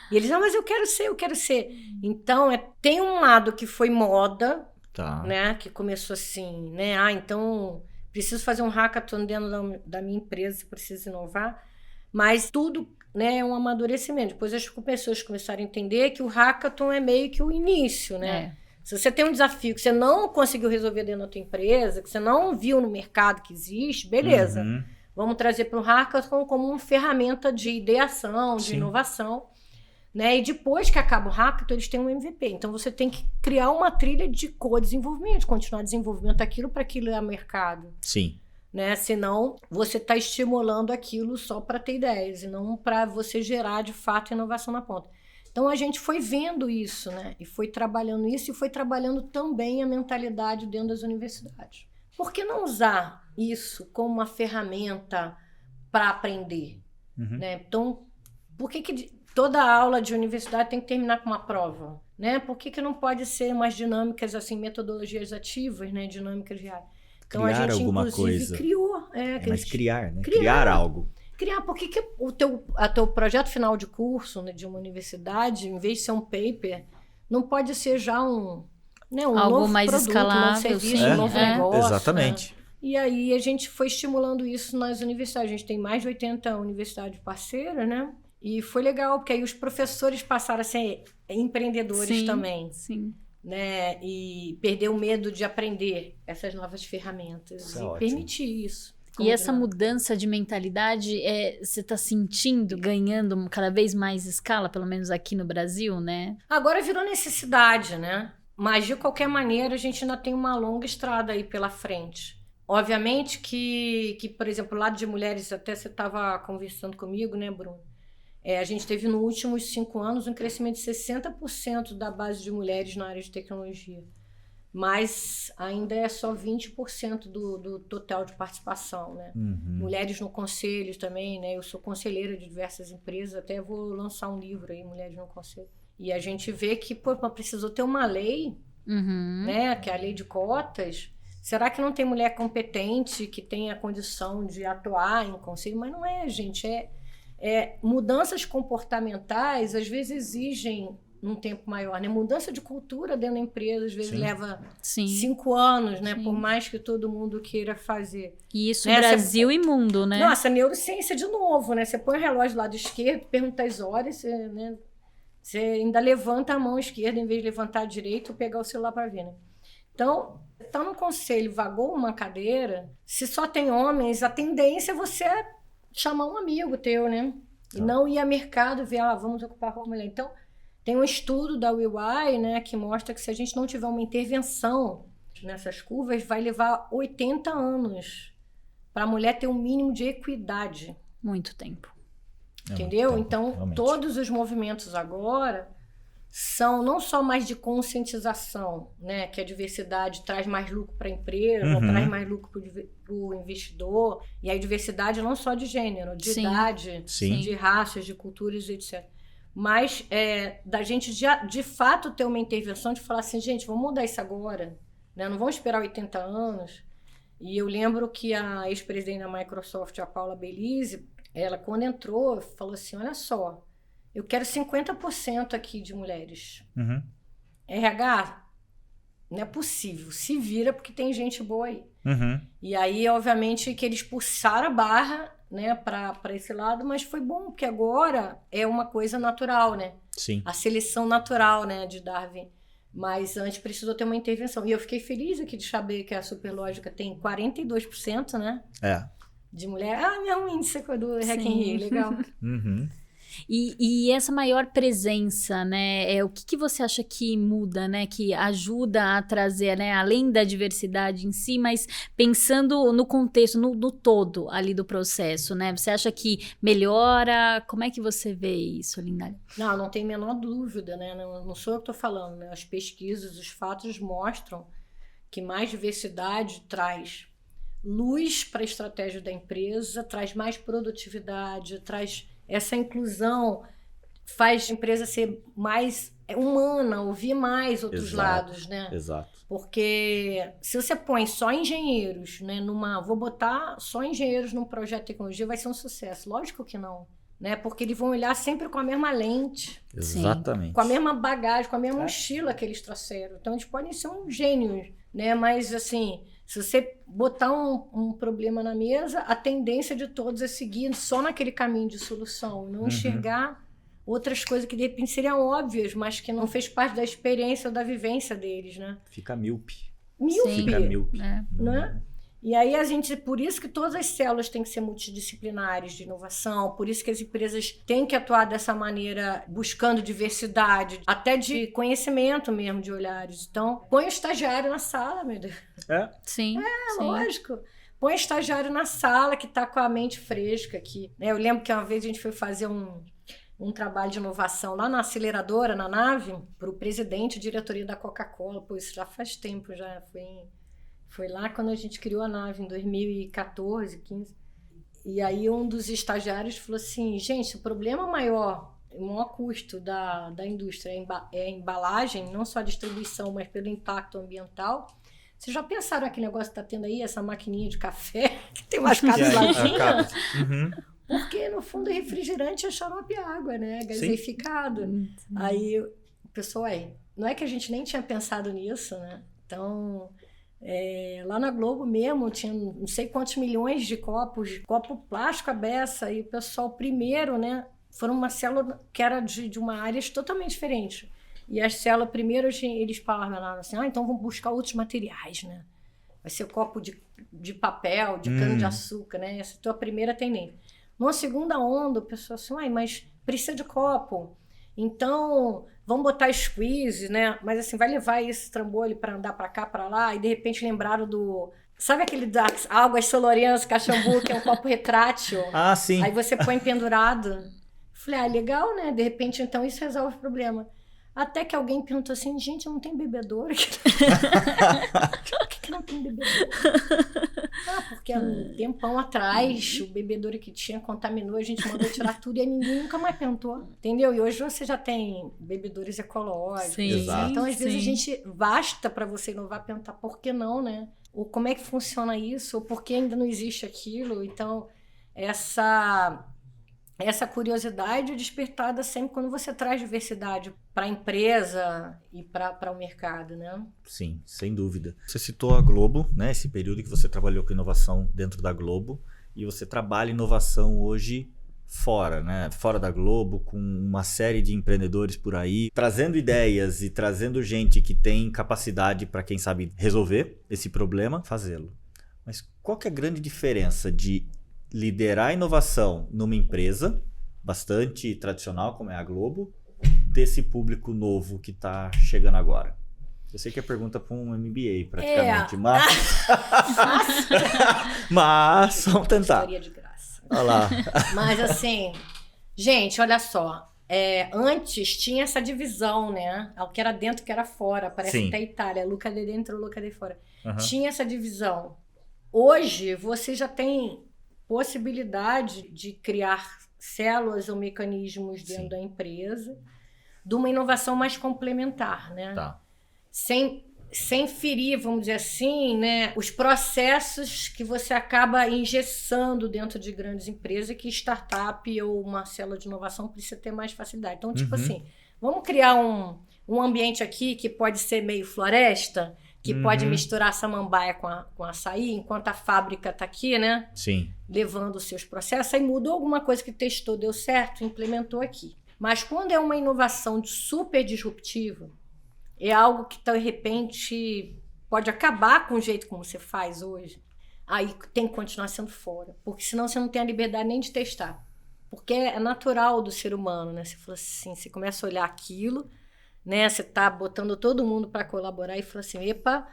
E eles, mas eu quero ser. Então, tem um lado que foi moda, né, que começou assim, né, então preciso fazer um hackathon dentro da minha empresa, preciso inovar, mas tudo, né, é um amadurecimento. Depois as pessoas começaram a entender que o hackathon é meio que o início, né? Se você tem um desafio que você não conseguiu resolver dentro da tua empresa, que você não viu no mercado que existe, beleza. Vamos trazer para o hackathon como uma ferramenta de ideação, de inovação. Né? E depois que acaba o hackathon, eles têm um MVP. Então, você tem que criar uma trilha de co-desenvolvimento, continuar desenvolvimento daquilo para aquilo ir ao mercado. Sim. Né? Senão, você está estimulando aquilo só para ter ideias e não para você gerar, de fato, inovação na ponta. Então, a gente foi vendo isso, né? E foi trabalhando isso e foi trabalhando também a mentalidade dentro das universidades. Por que não usar isso como uma ferramenta para aprender? Né? Então, por que toda aula de universidade tem que terminar com uma prova? Né? Por que não pode ser umas dinâmicas, assim, metodologias ativas, né? Dinâmicas reais? Então, criar a gente, alguma inclusive, coisa. criou. Mas criar, né? Criar algo. Por que o teu projeto final de curso, né, de uma universidade, em vez de ser um paper, não pode ser já um algo novo mais produto, escalável, um novo serviço, um novo negócio? Exatamente. Né? E aí a gente foi estimulando isso nas universidades. A gente tem mais de 80 universidades parceiras, né? E foi legal, porque aí os professores passaram a ser empreendedores também. Sim. Né? E perder o medo de aprender essas novas ferramentas. Isso é e ótimo. permitir isso. E essa mudança de mentalidade, você está sentindo, ganhando cada vez mais escala, pelo menos aqui no Brasil, né? Agora virou necessidade, né? Mas, de qualquer maneira, a gente ainda tem uma longa estrada aí pela frente. Obviamente que por exemplo, o lado de mulheres, até você estava conversando comigo, né, Bruno? A gente teve, nos últimos 5 anos, um crescimento de 60% da base de mulheres na área de tecnologia. Mas ainda é só 20% do total de participação, né? Mulheres no conselho também, né? Eu sou conselheira de diversas empresas, até vou lançar um livro aí, Mulheres no Conselho. E a gente vê que, precisou ter uma lei, né? Que é a lei de cotas. Será que não tem mulher competente que tenha a condição de atuar em conselho? Mas não é, gente. Mudanças comportamentais, às vezes, exigem num tempo maior, né? Mudança de cultura dentro da empresa, às vezes leva 5 anos, né? Por mais que todo mundo queira fazer. E isso, né? Brasil e mundo, né? Nossa, neurociência de novo, né? Você põe o relógio do lado esquerdo, pergunta as horas, você ainda levanta a mão esquerda em vez de levantar a direita ou pegar o celular para ver, né? Então, tá no conselho, vagou uma cadeira, se só tem homens, a tendência é você chamar um amigo teu, né? E não ir a mercado ver, vamos ocupar com a mulher. Então, Tem um estudo da UY, né, que mostra que se a gente não tiver uma intervenção nessas curvas, vai levar 80 anos para a mulher ter um mínimo de equidade. Muito tempo. Entendeu? Muito tempo, então, realmente. todos os movimentos agora são não só mais de conscientização, né, que a diversidade traz mais lucro para a empresa, traz mais lucro para o investidor, e a diversidade não só de gênero, de idade, de raças, de culturas, etc. Mas da gente de fato ter uma intervenção de falar assim, gente, vamos mudar isso agora, né? Não vamos esperar 80 anos. E eu lembro que a ex-presidente da Microsoft, a Paula Belize, ela quando entrou, falou assim, olha só, eu quero 50% aqui de mulheres. RH, não é possível. Se vira porque tem gente boa aí. E aí, obviamente, que eles pulsaram a barra, né, para esse lado, mas foi bom, porque agora é uma coisa natural, né? Sim. A seleção natural, né, de Darwin. Mas antes precisou ter uma intervenção. E eu fiquei feliz aqui de saber que a Superlógica tem 42%, né? De mulher. Meu índice do Hack in Rio, legal. E essa maior presença, né? O que você acha que muda, né? Que ajuda a trazer, né? Além da diversidade em si, mas pensando no contexto, no todo ali do processo, né? Você acha que melhora? Como é que você vê isso, Lindália? Não tem a menor dúvida, né? Não sou eu que estou falando, né? As pesquisas, os fatos mostram que mais diversidade traz luz para a estratégia da empresa, traz mais produtividade, traz essa inclusão, faz a empresa ser mais humana, ouvir mais outros lados, né? Exato. Porque se você põe só engenheiros, né, vou botar só engenheiros num projeto de tecnologia, vai ser um sucesso. Lógico que não, né? Porque eles vão olhar sempre com a mesma lente. Exatamente. Com a mesma bagagem, com a mesma mochila que eles trouxeram. Então, eles podem ser um gênio, né? Mas, assim, se você botar um problema na mesa, a tendência de todos é seguir só naquele caminho de solução, não enxergar outras coisas que de repente seriam óbvias, mas que não fez parte da experiência ou da vivência deles, né? Fica míope. Fica míope. Né? E aí por isso que todas as células têm que ser multidisciplinares de inovação, por isso que as empresas têm que atuar dessa maneira, buscando diversidade, até de conhecimento mesmo, de olhares. Então, põe o estagiário na sala, meu Deus. Sim. Lógico. Põe o estagiário na sala, que está com a mente fresca aqui. Eu lembro que uma vez a gente foi fazer um trabalho de inovação lá na aceleradora, na nave, para o presidente e diretoria da Coca-Cola. Pô, isso já faz tempo, já foi lá quando a gente criou a nave, em 2014, 15. E aí um dos estagiários falou assim, gente, o problema maior, o maior custo da indústria é a embalagem, não só a distribuição, mas pelo impacto ambiental. Vocês já pensaram aquele negócio que está tendo aí, essa maquininha de café, que tem umas cabeçadinhas? Porque, no fundo, o refrigerante é xarope água, né? Gaseificado. Aí o pessoal, não é que a gente nem tinha pensado nisso, né? Então... lá na Globo mesmo tinha não sei quantos milhões de copo plástico à beça, e o pessoal primeiro, né, foram uma célula que era de uma área totalmente diferente, e as células primeiro eles falaram assim, então vamos buscar outros materiais, né, vai ser copo de papel, de cana de açúcar, né, essa tua primeira tendência. Numa segunda onda o pessoal assim, mas precisa de copo, então vamos botar squeeze, né? Mas assim, vai levar esse trambolho para andar para cá, para lá, e de repente lembraram sabe aquele das Águas Solorenas, Caxambu, que é um copo retrátil? Sim. Aí você põe pendurado. Falei, legal, né? De repente, então, isso resolve o problema. Até que alguém perguntou assim, gente, não tem bebedouro aqui? Por que não tem bebedouro? Porque há um tempão atrás, o bebedouro que tinha contaminou, a gente mandou tirar tudo e ninguém nunca mais perguntou, entendeu? E hoje você já tem bebedouros ecológicos. Exato. Então, às vezes, a gente basta para você inovar, perguntar por que não, né? Ou como é que funciona isso, ou por que ainda não existe aquilo. Então, essa curiosidade é despertada sempre quando você traz diversidade para a empresa e para o mercado, né? Sim, sem dúvida. Você citou a Globo, né? Esse período que você trabalhou com inovação dentro da Globo, e você trabalha inovação hoje fora, né? Fora da Globo, com uma série de empreendedores por aí, trazendo ideias e trazendo gente que tem capacidade para, quem sabe, resolver esse problema, fazê-lo. Mas qual que é a grande diferença de liderar a inovação numa empresa bastante tradicional, como é a Globo, desse público novo que está chegando agora? Eu sei que é pergunta para um MBA, praticamente, mas vamos tentar. História de graça. Olha lá. Mas assim, gente, olha só. Antes tinha essa divisão, né? O que era dentro, o que era fora. Parece até a Itália. Luca de dentro, Luca de fora. Tinha essa divisão. Hoje, você já tem possibilidade de criar células ou mecanismos dentro da empresa de uma inovação mais complementar, né? Tá. Sem ferir, vamos dizer assim, né, os processos que você acaba engessando dentro de grandes empresas, que startup ou uma célula de inovação precisa ter mais facilidade. Então, tipo assim, vamos criar um ambiente aqui que pode ser meio floresta, que pode misturar samambaia com açaí, enquanto a fábrica está aqui, né? Sim. Levando os seus processos. Aí mudou alguma coisa que testou, deu certo, implementou aqui. Mas quando é uma inovação super disruptiva, é algo que, de repente, pode acabar com o jeito como você faz hoje. Aí tem que continuar sendo fora. Porque senão você não tem a liberdade nem de testar. Porque é natural do ser humano, né? Você fala assim, você começa a olhar aquilo, né? Você tá botando todo mundo para colaborar e fala assim, epa,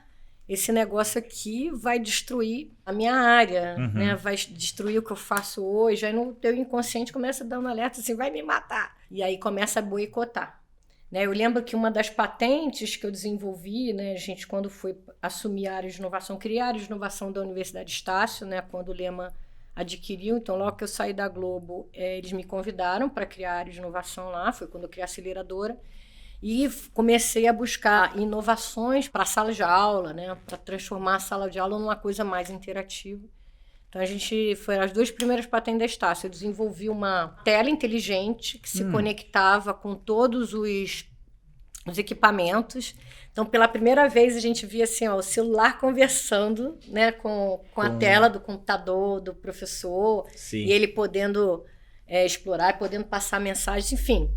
esse negócio aqui vai destruir a minha área, né? Vai destruir o que eu faço hoje. Aí no teu inconsciente começa a dar um alerta assim, vai me matar. E aí começa a boicotar. Né, eu lembro que uma das patentes que eu desenvolvi, né, a gente, quando foi assumir a área de inovação, criar a área de inovação da Universidade Estácio, né, quando o Lema adquiriu, então logo que eu saí da Globo, eles me convidaram para criar a área de inovação lá, foi quando eu criei a aceleradora, e comecei a buscar inovações para a sala de aula, né, para transformar a sala de aula numa coisa mais interativa. Então, foi as 2 primeiras patentes da Estácio. Eu desenvolvi uma tela inteligente que se conectava com todos os equipamentos. Então, pela primeira vez, a gente via assim, o celular conversando, né, com a tela do computador, do professor. Sim. E ele podendo explorar, podendo passar mensagens, enfim.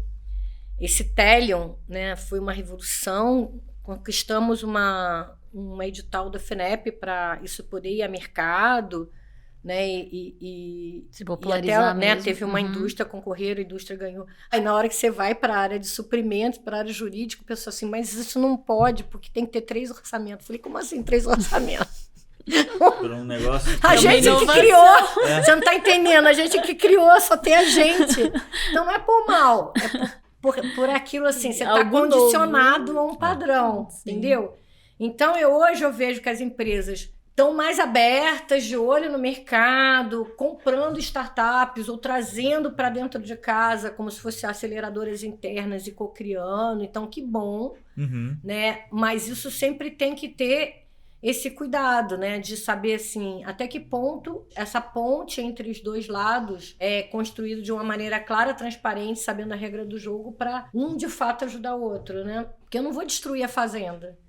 Esse Telion, né, foi uma revolução. Conquistamos uma edital da FENEP para isso poder ir a mercado, né, e se popularizar até, né, teve uma indústria, concorreram, a indústria ganhou. Aí na hora que você vai para a área de suprimentos, para a área jurídica, o pessoal assim, mas isso não pode, porque tem que ter 3 orçamentos. Falei, como assim 3 orçamentos? Por um negócio a gente que criou, você não está entendendo, a gente que criou, só tem a gente. Então não é por mal, é por aquilo assim, você está condicionado novo, a um padrão, entendeu? Então hoje eu vejo que as empresas estão mais abertas, de olho no mercado, comprando startups ou trazendo para dentro de casa, como se fossem aceleradoras internas e co-criando. Então, que bom, né? Mas isso sempre tem que ter esse cuidado, né? De saber, assim, até que ponto essa ponte entre os 2 lados é construída de uma maneira clara, transparente, sabendo a regra do jogo, para de fato, ajudar o outro, né? Porque eu não vou destruir a fazenda,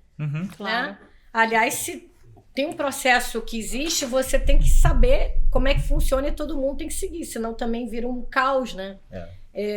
claro. Né? Aliás, se tem um processo que existe, você tem que saber como é que funciona e todo mundo tem que seguir, senão também vira um caos, né?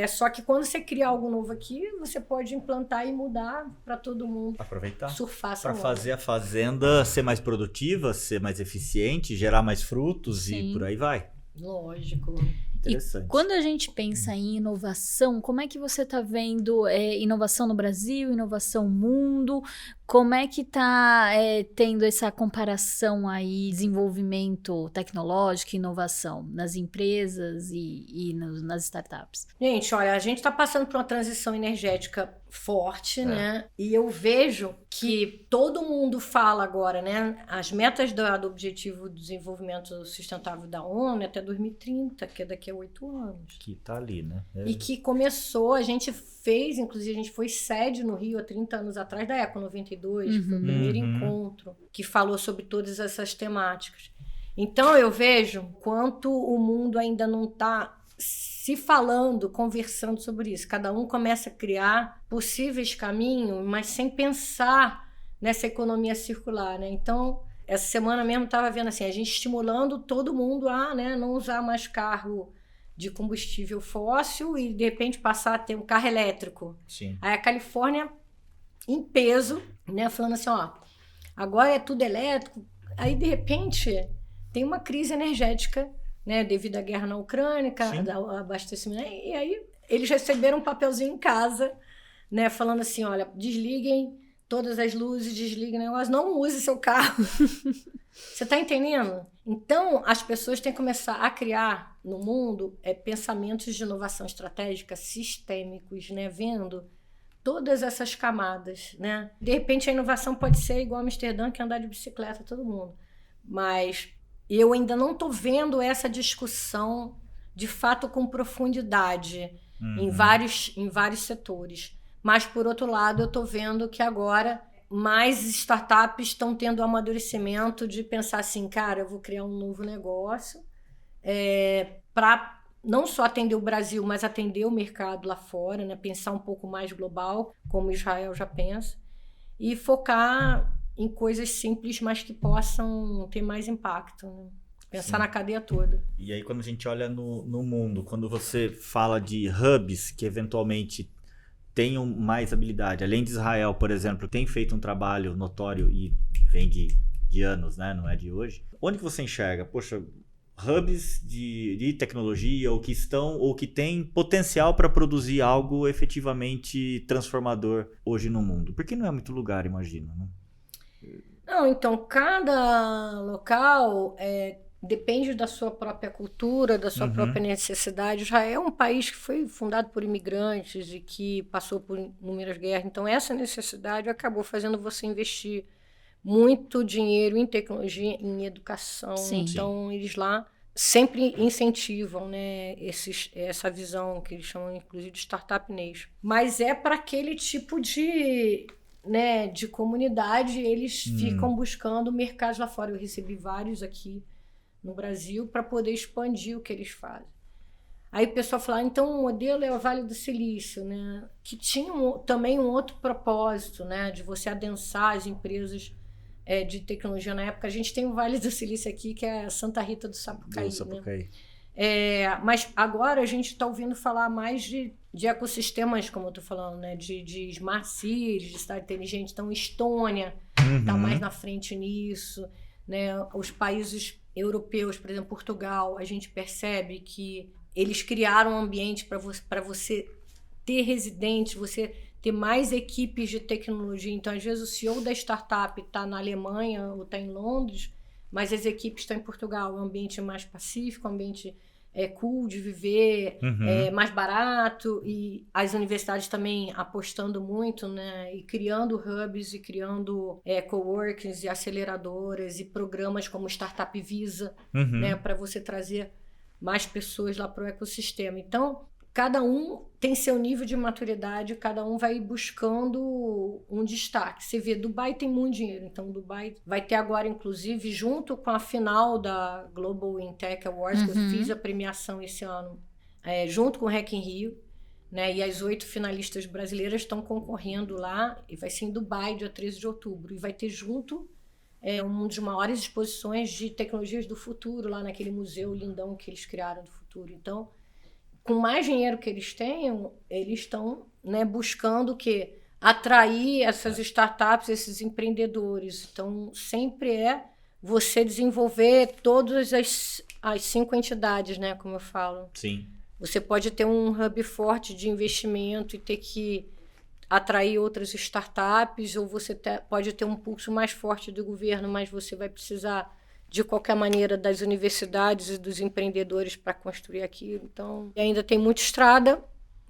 Só que quando você cria algo novo aqui, você pode implantar e mudar para todo mundo. Aproveitar. Surfar para fazer a fazenda ser mais produtiva, ser mais eficiente, gerar mais frutos e por aí vai. Lógico. Interessante. E quando a gente pensa em inovação, como é que você está vendo inovação no Brasil, inovação no mundo? Como é que está tendo essa comparação aí, desenvolvimento tecnológico e inovação nas empresas e nas startups? Gente, olha, a gente está passando por uma transição energética forte, né? E eu vejo que todo mundo fala agora, né? As metas do Objetivo de Desenvolvimento Sustentável da ONU até 2030, que é daqui a 8 anos. Que tá ali, né? E que começou, a gente fez, inclusive a gente foi sede no Rio há 30 anos atrás da Eco 92, que foi o primeiro encontro que falou sobre todas essas temáticas. Então eu vejo quanto o mundo ainda não está se falando, conversando sobre isso. Cada um começa a criar possíveis caminhos, mas sem pensar nessa economia circular, né? Então, essa semana mesmo estava vendo assim, a gente estimulando todo mundo a, né, não usar mais carro de combustível fóssil e, de repente, passar a ter um carro elétrico. Sim. Aí a Califórnia, em peso, né, falando assim, agora é tudo elétrico. Aí, de repente, tem uma crise energética, né, devido à guerra na Ucrânia, ao abastecimento. E aí eles receberam um papelzinho em casa, né, falando assim, olha, desliguem todas as luzes, desliguem o negócio, não use seu carro. Você está entendendo? Então, as pessoas têm que começar a criar no mundo pensamentos de inovação estratégica sistêmicos, né, vendo todas essas camadas, né? De repente, a inovação pode ser igual a Amsterdã, que é andar de bicicleta todo mundo. Mas eu ainda não estou vendo essa discussão, de fato, com profundidade em vários setores. Mas, por outro lado, eu estou vendo que agora mais startups estão tendo o amadurecimento de pensar assim, cara, eu vou criar um novo negócio para não só atender o Brasil, mas atender o mercado lá fora, né? Pensar um pouco mais global, como Israel já pensa, e focar em coisas simples, mas que possam ter mais impacto, né? Pensar na cadeia toda. E aí, quando a gente olha no mundo, quando você fala de hubs que eventualmente tenham mais habilidade, além de Israel, por exemplo, tem feito um trabalho notório e vem de anos, né? Não é de hoje. Onde que você enxerga? Poxa, hubs de tecnologia ou que têm potencial para produzir algo efetivamente transformador hoje no mundo? Porque não é muito lugar, imagino, né? Não, então, cada local depende da sua própria cultura, da sua própria necessidade. Israel é um país que foi fundado por imigrantes e que passou por inúmeras guerras. Então, essa necessidade acabou fazendo você investir muito dinheiro em tecnologia, em educação. Sim. Então, eles lá sempre incentivam, né, essa visão que eles chamam, inclusive, de Startup Nation. Mas é para aquele tipo de comunidade, eles ficam buscando mercados lá fora. Eu recebi vários aqui no Brasil para poder expandir o que eles fazem. Aí o pessoal fala, então o modelo é o Vale do Silício, né? Que tinha também um outro propósito, né? De você adensar as empresas de tecnologia na época. A gente tem o Vale do Silício aqui, que é Santa Rita do Sapucaí. Né? Mas agora a gente está ouvindo falar mais de ecossistemas, como eu estou falando, né? De smart cities, de cidade inteligente. Então, Estônia está mais na frente nisso. Né? Os países europeus, por exemplo, Portugal, a gente percebe que eles criaram um ambiente para você ter residentes, você ter mais equipes de tecnologia. Então, às vezes, o CEO da startup está na Alemanha ou está em Londres, mas as equipes estão em Portugal. É um ambiente mais pacífico, um ambiente cool de viver, mais barato, e as universidades também apostando muito, né, e criando hubs e criando coworkings e aceleradoras e programas como Startup Visa, né, para você trazer mais pessoas lá para o ecossistema. Então, cada um tem seu nível de maturidade, cada um vai buscando um destaque. Você vê, Dubai tem muito dinheiro, então Dubai vai ter agora, inclusive, junto com a final da Global Tech Awards, que eu fiz a premiação esse ano, junto com o Hack in Rio, né, e as 8 finalistas brasileiras estão concorrendo lá, e vai ser em Dubai, dia 13 de outubro, e vai ter junto uma das maiores exposições de tecnologias do futuro, lá naquele museu lindão que eles criaram do futuro. Então, com mais dinheiro que eles tenham, eles estão, né, buscando o quê? Atrair essas startups, esses empreendedores. Então, sempre você desenvolver todas as 5 entidades, né, como eu falo. Sim. Você pode ter um hub forte de investimento e ter que atrair outras startups, ou você pode ter um pulso mais forte do governo, mas você vai precisar de qualquer maneira das universidades e dos empreendedores para construir aquilo. Então, ainda tem muita estrada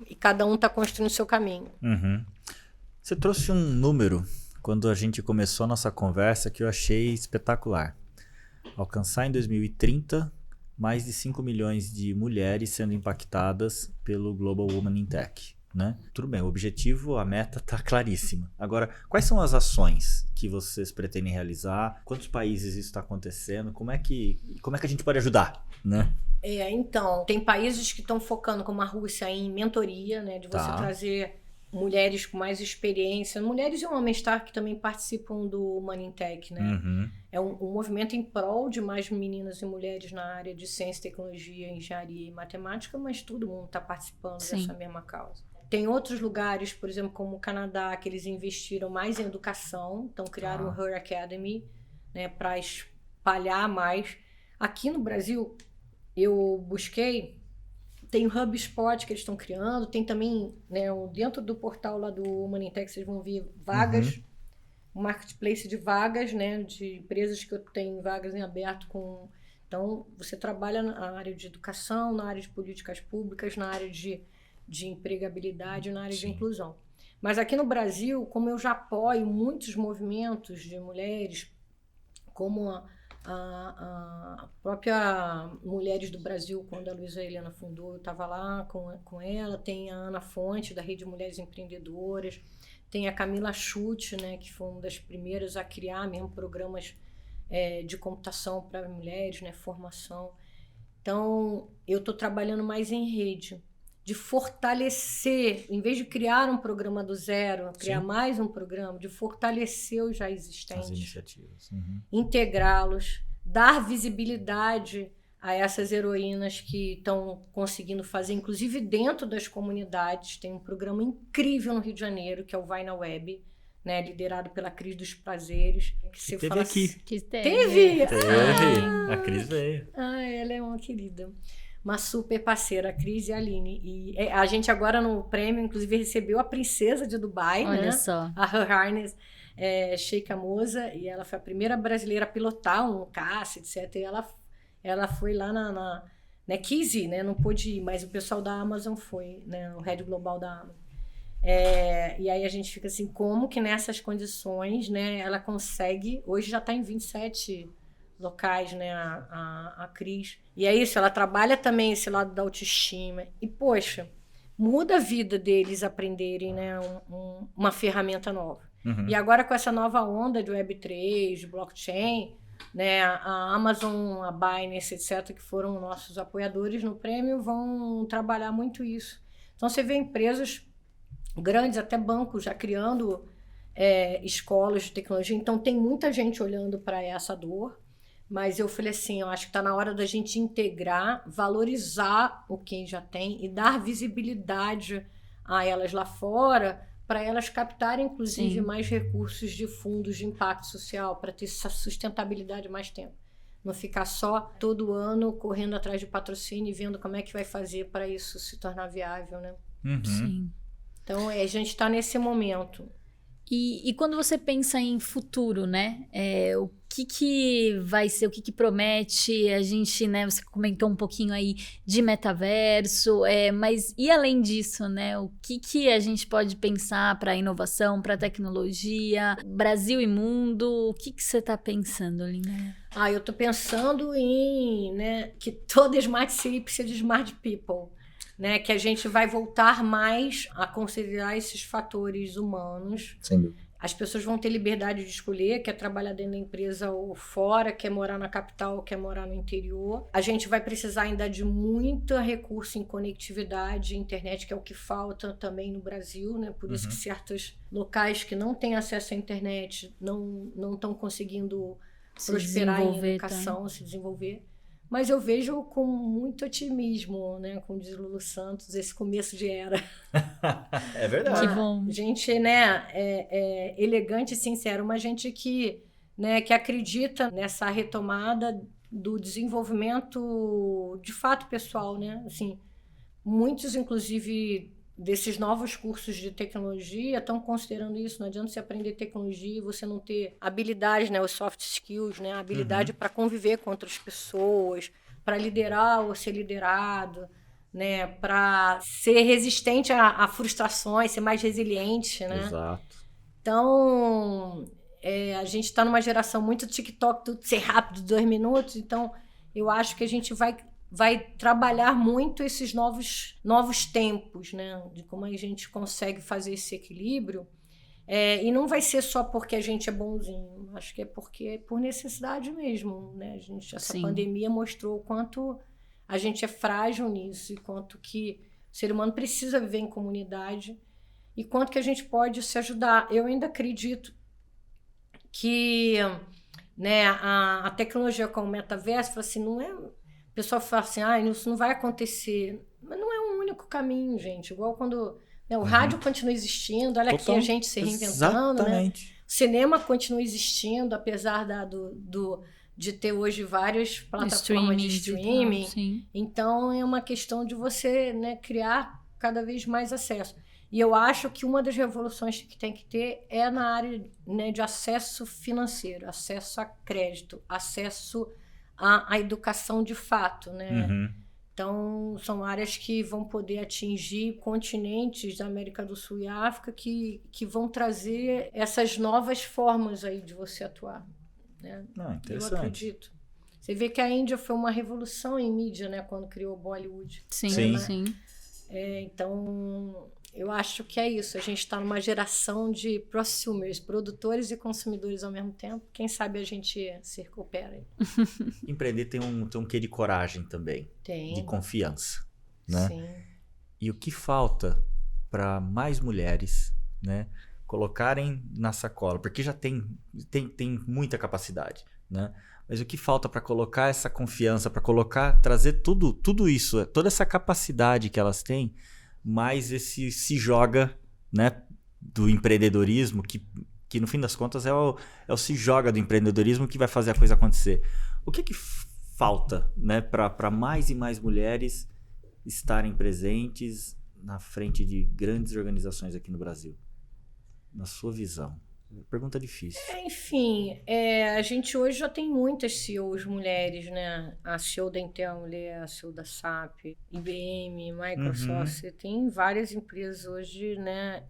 e cada um está construindo o seu caminho. Você trouxe um número quando a gente começou a nossa conversa que eu achei espetacular. Alcançar em 2030 mais de 5 milhões de mulheres sendo impactadas pelo Global Women in Tech. Né? Tudo bem, o objetivo, a meta está claríssima. Agora, quais são as ações que vocês pretendem realizar? Quantos países isso está acontecendo? Como é que a gente pode ajudar? Né? Então, tem países que estão focando, como a Rússia, em mentoria, né, de você trazer mulheres com mais experiência, mulheres e homens, tá, que também participam do Money in Tech, né? É um movimento em prol de mais meninas e mulheres na área de ciência, tecnologia, engenharia e matemática, mas todo mundo está participando dessa mesma causa. Tem outros lugares, por exemplo, como o Canadá, que eles investiram mais em educação, então criaram o Her Academy, né, para espalhar mais. Aqui no Brasil, eu busquei Tem o HubSpot que eles estão criando, tem também, né, dentro do portal lá do Humanitech, vocês vão ver vagas, um marketplace de vagas, né, de empresas que eu tenho vagas em aberto com... Então, você trabalha na área de educação, na área de políticas públicas, na área de empregabilidade, na área de inclusão. Mas aqui no Brasil, como eu já apoio muitos movimentos de mulheres, como a própria Mulheres do Brasil, quando a Luísa Helena fundou, eu estava lá com ela, tem a Ana Fonte, da Rede Mulheres Empreendedoras, tem a Camila Chute, né, que foi uma das primeiras a criar mesmo programas de computação para mulheres, né, formação. Então, eu estou trabalhando mais em rede, de fortalecer, em vez de criar um programa do zero, criar mais um programa, de fortalecer os já existentes, as iniciativas, integrá-los, dar visibilidade a essas heroínas que estão conseguindo fazer, inclusive dentro das comunidades. Tem um programa incrível no Rio de Janeiro, que é o Vai na Web, né, liderado pela Cris dos Prazeres. Que você teve fala aqui. Assim, que teve! A Cris veio. Ela é uma querida. Uma super parceira, a Cris e a Aline. E a gente agora no prêmio, inclusive, recebeu a princesa de Dubai, olha né? Só. A Her Highness Sheikha Moza, e ela foi a primeira brasileira a pilotar um caça, etc. E ela foi lá na quis ir, né? Não pôde ir, mas o pessoal da Amazon foi, né? O Head Global da Amazon. E aí a gente fica assim, como que nessas condições, né, ela consegue, hoje já está em 27 locais, né, a Cris. E é isso, ela trabalha também esse lado da autoestima. E, poxa, muda a vida deles aprenderem, né, uma ferramenta nova. E agora com essa nova onda de Web3, de blockchain, né, a Amazon, a Binance, etc., que foram nossos apoiadores no prêmio, vão trabalhar muito isso. Então, você vê empresas grandes, até bancos, já criando escolas de tecnologia. Então, tem muita gente olhando para essa dor. Mas eu falei assim, eu acho que está na hora da gente integrar, valorizar o que já tem e dar visibilidade a elas lá fora, para elas captarem, inclusive, mais recursos de fundos de impacto social, para ter essa sustentabilidade mais tempo. Não ficar só todo ano correndo atrás de patrocínio e vendo como é que vai fazer para isso se tornar viável, né? Sim. Então, a gente está nesse momento. E quando você pensa em futuro, né? O que vai ser, o que promete? A gente, né? Você comentou um pouquinho aí de metaverso, mas e além disso, né? O que a gente pode pensar para inovação, para tecnologia, Brasil e mundo? O que você está pensando, Linda? Eu estou pensando em, né, que toda Smart City precisa de Smart People. Né, que a gente vai voltar mais a considerar esses fatores humanos. Sem dúvida. As pessoas vão ter liberdade de escolher, quer trabalhar dentro da empresa ou fora, quer morar na capital, quer morar no interior. A gente vai precisar ainda de muito recurso em conectividade, internet, que é o que falta também no Brasil, né? Por isso que certos locais que não têm acesso à internet não estão conseguindo prosperar em educação, se desenvolver. Mas eu vejo com muito otimismo, né, com o diz Lulu Santos, esse começo de era. É verdade. Que bom. Gente, né, elegante e sincera, uma gente que, né, que acredita nessa retomada do desenvolvimento de fato pessoal, né? Assim, muitos, inclusive, desses novos cursos de tecnologia estão considerando isso. Não adianta você aprender tecnologia e você não ter habilidades, né, os soft skills, né, a habilidade para conviver com outras pessoas, para liderar ou ser liderado, né, para ser resistente a frustrações, ser mais resiliente, né? Exato. Então, a gente está numa geração muito TikTok, tudo ser rápido, 2 minutos. Então, eu acho que a gente vai trabalhar muito esses novos tempos, né? De como a gente consegue fazer esse equilíbrio. E não vai ser só porque a gente é bonzinho. Acho que é porque é por necessidade mesmo, né? Essa pandemia mostrou o quanto a gente é frágil nisso e quanto que o ser humano precisa viver em comunidade e quanto que a gente pode se ajudar. Eu ainda acredito que, né, a tecnologia como o metaverso, assim, não é... O pessoal fala assim, isso não vai acontecer. Mas não é um único caminho, gente. Igual quando, né, o rádio continua existindo, olha aqui a gente se reinventando. Exatamente. Né? O cinema continua existindo, apesar de ter hoje várias plataformas de streaming. Então, é uma questão de você, né, criar cada vez mais acesso. E eu acho que uma das revoluções que tem que ter é na área, né, de acesso financeiro, acesso a crédito, acesso à educação de fato, né? Então, são áreas que vão poder atingir continentes da América do Sul e África que vão trazer essas novas formas aí de você atuar. Né? Interessante. Eu acredito. Você vê que a Índia foi uma revolução em mídia, né? Quando criou o Bollywood. Sim. Então, eu acho que é isso. A gente está numa geração de prosumers, produtores e consumidores ao mesmo tempo. Quem sabe a gente se recupera aí. Empreender tem um quê de coragem também. Tem. De confiança. Né? Sim. E o que falta para mais mulheres, né, colocarem na sacola? Porque já tem muita capacidade, né? Mas o que falta para colocar essa confiança, para trazer tudo isso, toda essa capacidade que elas têm, mais esse se joga, né, do empreendedorismo, que no fim das contas é o se joga do empreendedorismo que vai fazer a coisa acontecer. O que falta, né, para mais e mais mulheres estarem presentes na frente de grandes organizações aqui no Brasil? Na sua visão. Pergunta difícil. Enfim, a gente hoje já tem muitas CEOs mulheres, né? A CEO da Intel mulher, a CEO da SAP, IBM, Microsoft. Você tem várias empresas hoje, né,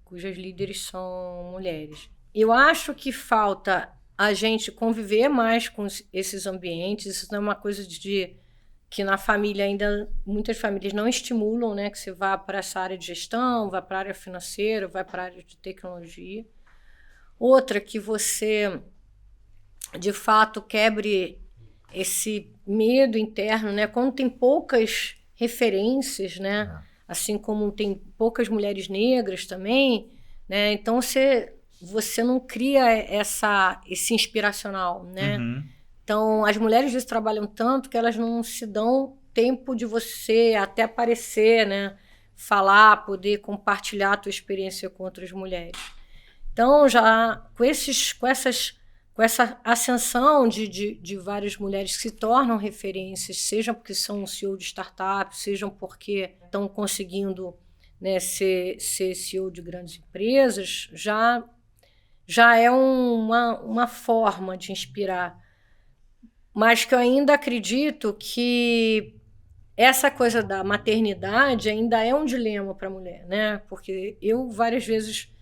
cujas líderes são mulheres. Eu acho que falta a gente conviver mais com esses ambientes. Isso não é uma coisa que na família ainda, muitas famílias não estimulam, né? Que você vá para essa área de gestão, vá para a área financeira, vá para a área de tecnologia. Outra, que você, de fato, quebre esse medo interno, né? Quando tem poucas referências, né? Assim como tem poucas mulheres negras também, né? Então, você não cria esse inspiracional, né? Então, as mulheres às vezes trabalham tanto que elas não se dão tempo de você até aparecer, né? Falar, poder compartilhar a tua experiência com outras mulheres. Então, já com essa ascensão de várias mulheres que se tornam referências, sejam porque são CEO de startup, sejam porque estão conseguindo, né, ser CEO de grandes empresas, já é uma forma de inspirar. Mas que eu ainda acredito que essa coisa da maternidade ainda é um dilema para a mulher, né? Porque eu, várias vezes,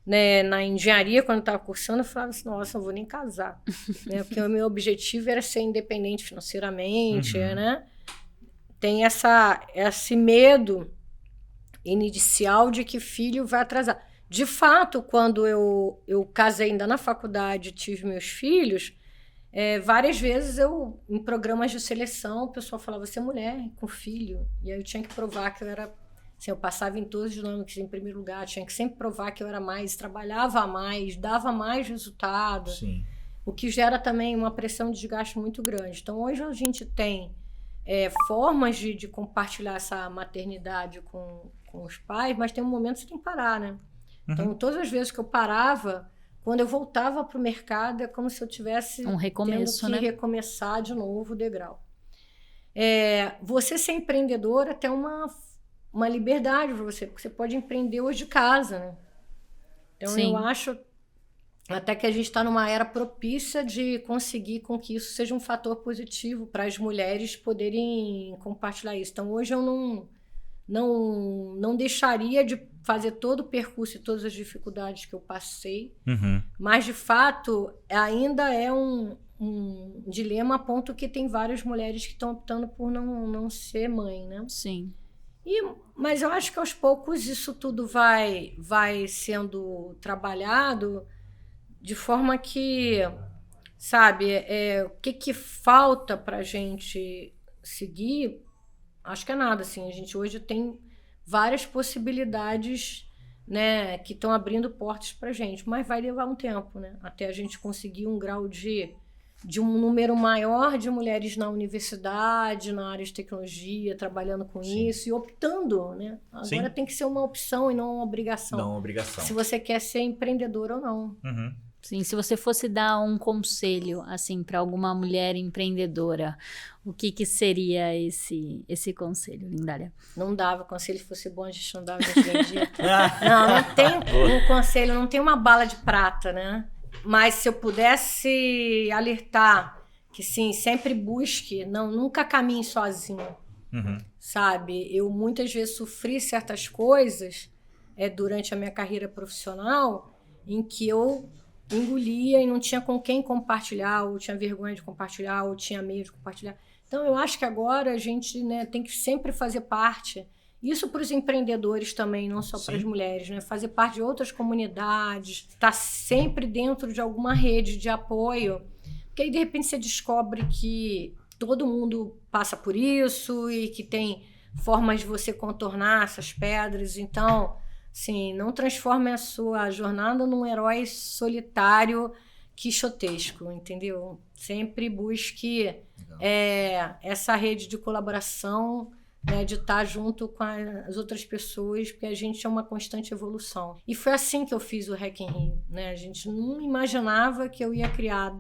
né, na engenharia, quando eu estava cursando, eu falava assim, nossa, não vou nem casar. Né? Porque o meu objetivo era ser independente financeiramente, né? Tem esse medo inicial de que filho vai atrasar. De fato, quando eu casei ainda na faculdade, tive meus filhos, várias vezes em programas de seleção, o pessoal falava, você é mulher com filho. E aí eu tinha que provar que eu era... Assim, eu passava em todos os dinâmicos em primeiro lugar, tinha que sempre provar que eu era mais, trabalhava mais, dava mais resultado. Sim. O que gera também uma pressão de desgaste muito grande. Então, hoje a gente tem formas de compartilhar essa maternidade com os pais, mas tem um momento que você tem que parar, né? Então, todas as vezes que eu parava, quando eu voltava para o mercado, é como se eu tivesse um recomeço, tendo que recomeçar de novo o degrau. Você ser empreendedora tem uma liberdade para você, porque você pode empreender hoje de casa, né? Então, sim, eu acho até que a gente está numa era propícia de conseguir com que isso seja um fator positivo para as mulheres poderem compartilhar isso. Então, hoje eu não deixaria de fazer todo o percurso e todas as dificuldades que eu passei, mas, de fato, ainda é um dilema a ponto que tem várias mulheres que estão optando por não ser mãe, né? Sim. Mas eu acho que aos poucos isso tudo vai sendo trabalhado de forma que, sabe, o que falta para a gente seguir, acho que é nada, assim, a gente hoje tem várias possibilidades, né, que estão abrindo portas para a gente, mas vai levar um tempo, né, até a gente conseguir um grau de um número maior de mulheres na universidade, na área de tecnologia, trabalhando com isso e optando, né? Agora tem que ser uma opção e não uma obrigação. Não uma obrigação. Se você quer ser empreendedor ou não. Sim, se você fosse dar um conselho, assim, para alguma mulher empreendedora, o que seria esse conselho, Lindália? Não dava conselho, se fosse bom, a gente não dava, a gente vendia. Não tem um conselho, não tem uma bala de prata, né? Mas se eu pudesse alertar que, sim, sempre busque, nunca caminhe sozinho, sabe? Eu muitas vezes sofri certas coisas durante a minha carreira profissional em que eu engolia e não tinha com quem compartilhar, ou tinha vergonha de compartilhar, ou tinha medo de compartilhar. Então, eu acho que agora a gente, né, tem que sempre fazer parte, isso para os empreendedores também, não só para as mulheres, né, fazer parte de outras comunidades, estar sempre dentro de alguma rede de apoio, porque aí, de repente, você descobre que todo mundo passa por isso e que tem formas de você contornar essas pedras. Então, sim, não transforme a sua jornada num herói solitário quixotesco, entendeu? Sempre busque essa rede de colaboração, né, de estar junto com as outras pessoas, porque a gente é uma constante evolução. E foi assim que eu fiz o Hack in Rio, né? A gente não imaginava que eu ia criar,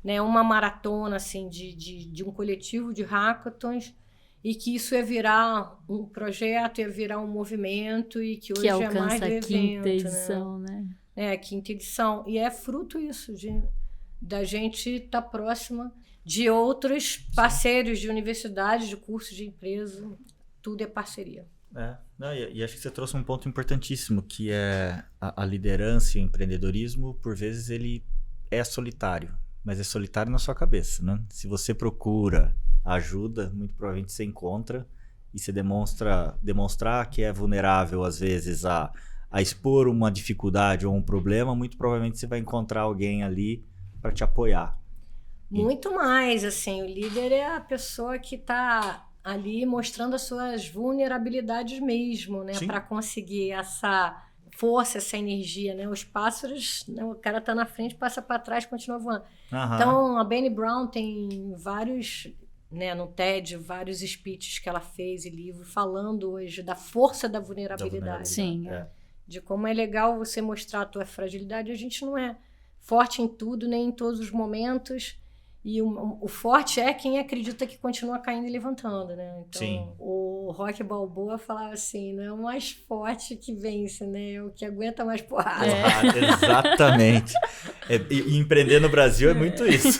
né, uma maratona assim, de um coletivo de hackathons, e que isso ia virar um projeto, ia virar um movimento, e que hoje é mais do evento. Que alcança a quinta edição, né? A quinta edição. E é fruto isso, da gente estar próxima de outros parceiros de universidades, de cursos de empresa. Tudo é parceria. E acho que você trouxe um ponto importantíssimo, que é a liderança e o empreendedorismo, por vezes ele é solitário, mas é solitário na sua cabeça, né? Se você procura ajuda, muito provavelmente você encontra, e você demonstrar que é vulnerável às vezes a expor uma dificuldade ou um problema, muito provavelmente você vai encontrar alguém ali para te apoiar. Muito mais, assim, o líder é a pessoa que está ali mostrando as suas vulnerabilidades mesmo, né, para conseguir essa força, essa energia, né? Os pássaros, né, o cara tá na frente, passa para trás, continua voando. Então, a Brené Brown tem vários, né, no TED, vários speeches que ela fez e livros falando hoje da força da vulnerabilidade. Sim. De como é legal você mostrar a tua fragilidade. A gente não é forte em tudo, nem em todos os momentos. E o forte é quem acredita que continua caindo e levantando, né? Então, o Rocky Balboa falava assim, não é o mais forte que vence, né? É o que aguenta mais porrada. Exatamente. E empreender no Brasil é muito isso.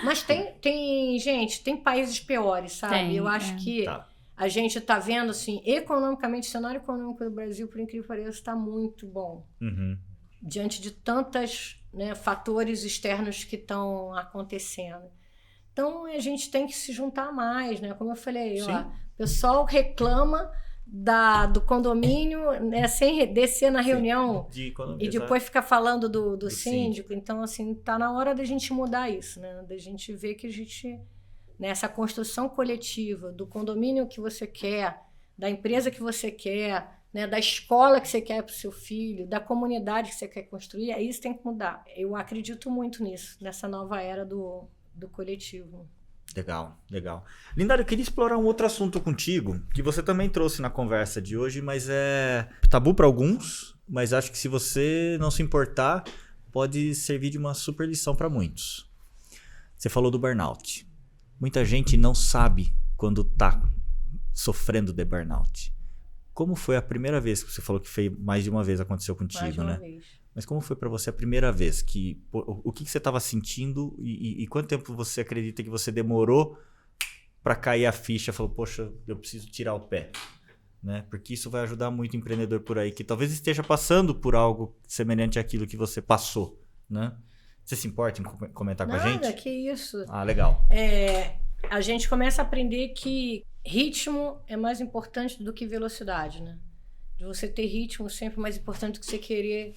Mas tem países piores, sabe? Eu acho que a gente está vendo, assim, economicamente, o cenário econômico do Brasil, por incrível que pareça, está muito bom. Diante de tantos, né, fatores externos que estão acontecendo. Então, a gente tem que se juntar mais, né? Como eu falei, o pessoal reclama do condomínio, né, sem descer na reunião e depois ficar falando do síndico. Então, assim, está na hora da gente mudar isso, né? Da gente ver que a gente, nessa construção coletiva do condomínio que você quer, da empresa que você quer, né, da escola que você quer para o seu filho, da comunidade que você quer construir, isso tem que mudar. Eu acredito muito nisso, nessa nova era do coletivo. Legal. Lindália, eu queria explorar um outro assunto contigo, que você também trouxe na conversa de hoje, mas é tabu para alguns, mas acho que se você não se importar, pode servir de uma super lição para muitos. Você falou do burnout. Muita gente não sabe quando está sofrendo de burnout. Como foi a primeira vez que você falou que foi mais de uma vez aconteceu contigo, mais de uma vez. Mas como foi para você a primeira vez? O que você estava sentindo e quanto tempo você acredita que você demorou para cair a ficha? Falou, poxa, eu preciso tirar o pé. Né? Porque isso vai ajudar muito o empreendedor por aí que talvez esteja passando por algo semelhante àquilo que você passou. Né? Você se importa em comentar com a gente? Nada, que isso. Legal. A gente começa a aprender que ritmo é mais importante do que velocidade, né? De você ter ritmo sempre mais importante do que você querer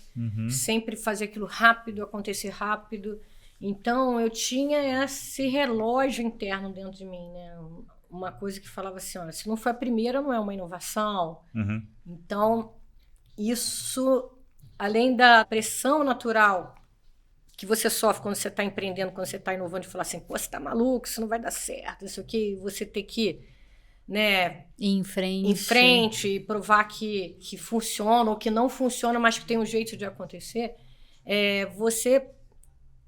sempre fazer aquilo rápido, acontecer rápido. Então, eu tinha esse relógio interno dentro de mim, né? Uma coisa que falava assim, olha, se não foi a primeira, não é uma inovação. Então, isso, além da pressão natural que você sofre quando você está empreendendo, quando você está inovando, e falar assim, pô, você está maluco, isso não vai dar certo, isso aqui, você ter que, né, em frente e provar que funciona ou que não funciona, mas que tem um jeito de acontecer, você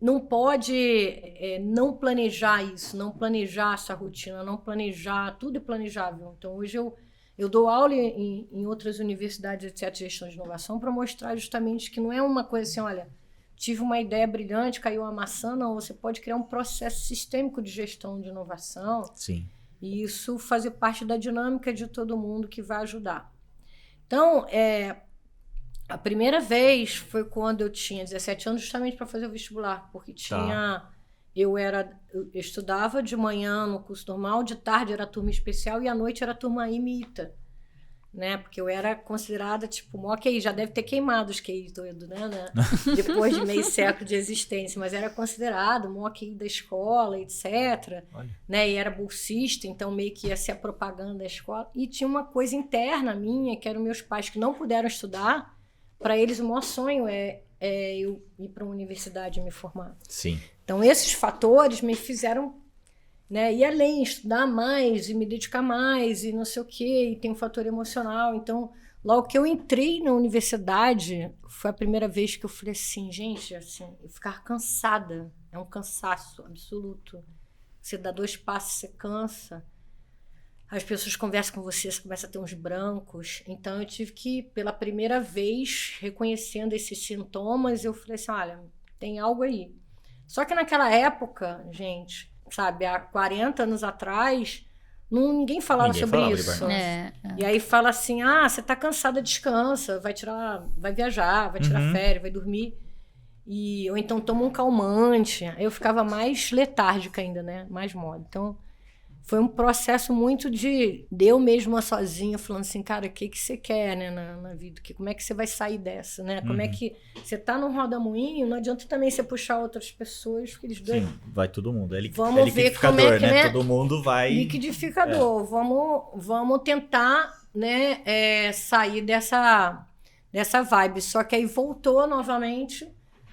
não pode não planejar isso, não planejar essa rotina, não planejar, tudo é planejável. Então, hoje eu dou aula em outras universidades, etc., de gestão de inovação, para mostrar justamente que não é uma coisa assim, olha, tive uma ideia brilhante, caiu uma maçã, não, você pode criar um processo sistêmico de gestão de inovação. Sim. E isso fazer parte da dinâmica de todo mundo que vai ajudar. Então, a primeira vez foi quando eu tinha 17 anos, justamente para fazer o vestibular, porque eu estudava de manhã no curso normal, de tarde era turma especial e à noite era turma IMITA, né? Porque eu era considerada, tipo, ok, já deve ter queimado os QI todo, né? Depois de meio século de existência, mas era considerado QI da escola, etc. Né? E era bolsista, então meio que ia ser a propaganda da escola. E tinha uma coisa interna minha, que eram meus pais que não puderam estudar. Para eles, o maior sonho é eu ir para uma universidade e me formar. Sim. Então, esses fatores me fizeram, né, ir além, estudar mais e me dedicar mais e não sei o quê, e tem um fator emocional. Então, logo que eu entrei na universidade, foi a primeira vez que eu falei assim, gente, assim, eu ficar cansada, é um cansaço absoluto. Você dá 2 passos, você cansa. As pessoas conversam com você começa a ter uns brancos. Então, eu tive que, pela primeira vez, reconhecendo esses sintomas, eu falei assim, olha, tem algo aí. Só que naquela época, gente, sabe, há 40 anos atrás, ninguém falava sobre isso. E aí fala assim, você tá cansada, descansa, vai viajar, vai tirar férias, vai dormir. Ou então toma um calmante. Eu ficava mais letárgica ainda, né? Mais mole. Então, foi um processo muito de eu mesma sozinha, falando assim, cara, o que você quer, né, na vida? Como é que você vai sair dessa, né? Como é que você tá num roda-moinho, não adianta também você puxar outras pessoas, porque eles dois... Sim, vai todo mundo. Vamos ver como é que, né? Todo mundo vai... Liquidificador. Vamos tentar, né, sair dessa vibe. Só que aí voltou novamente...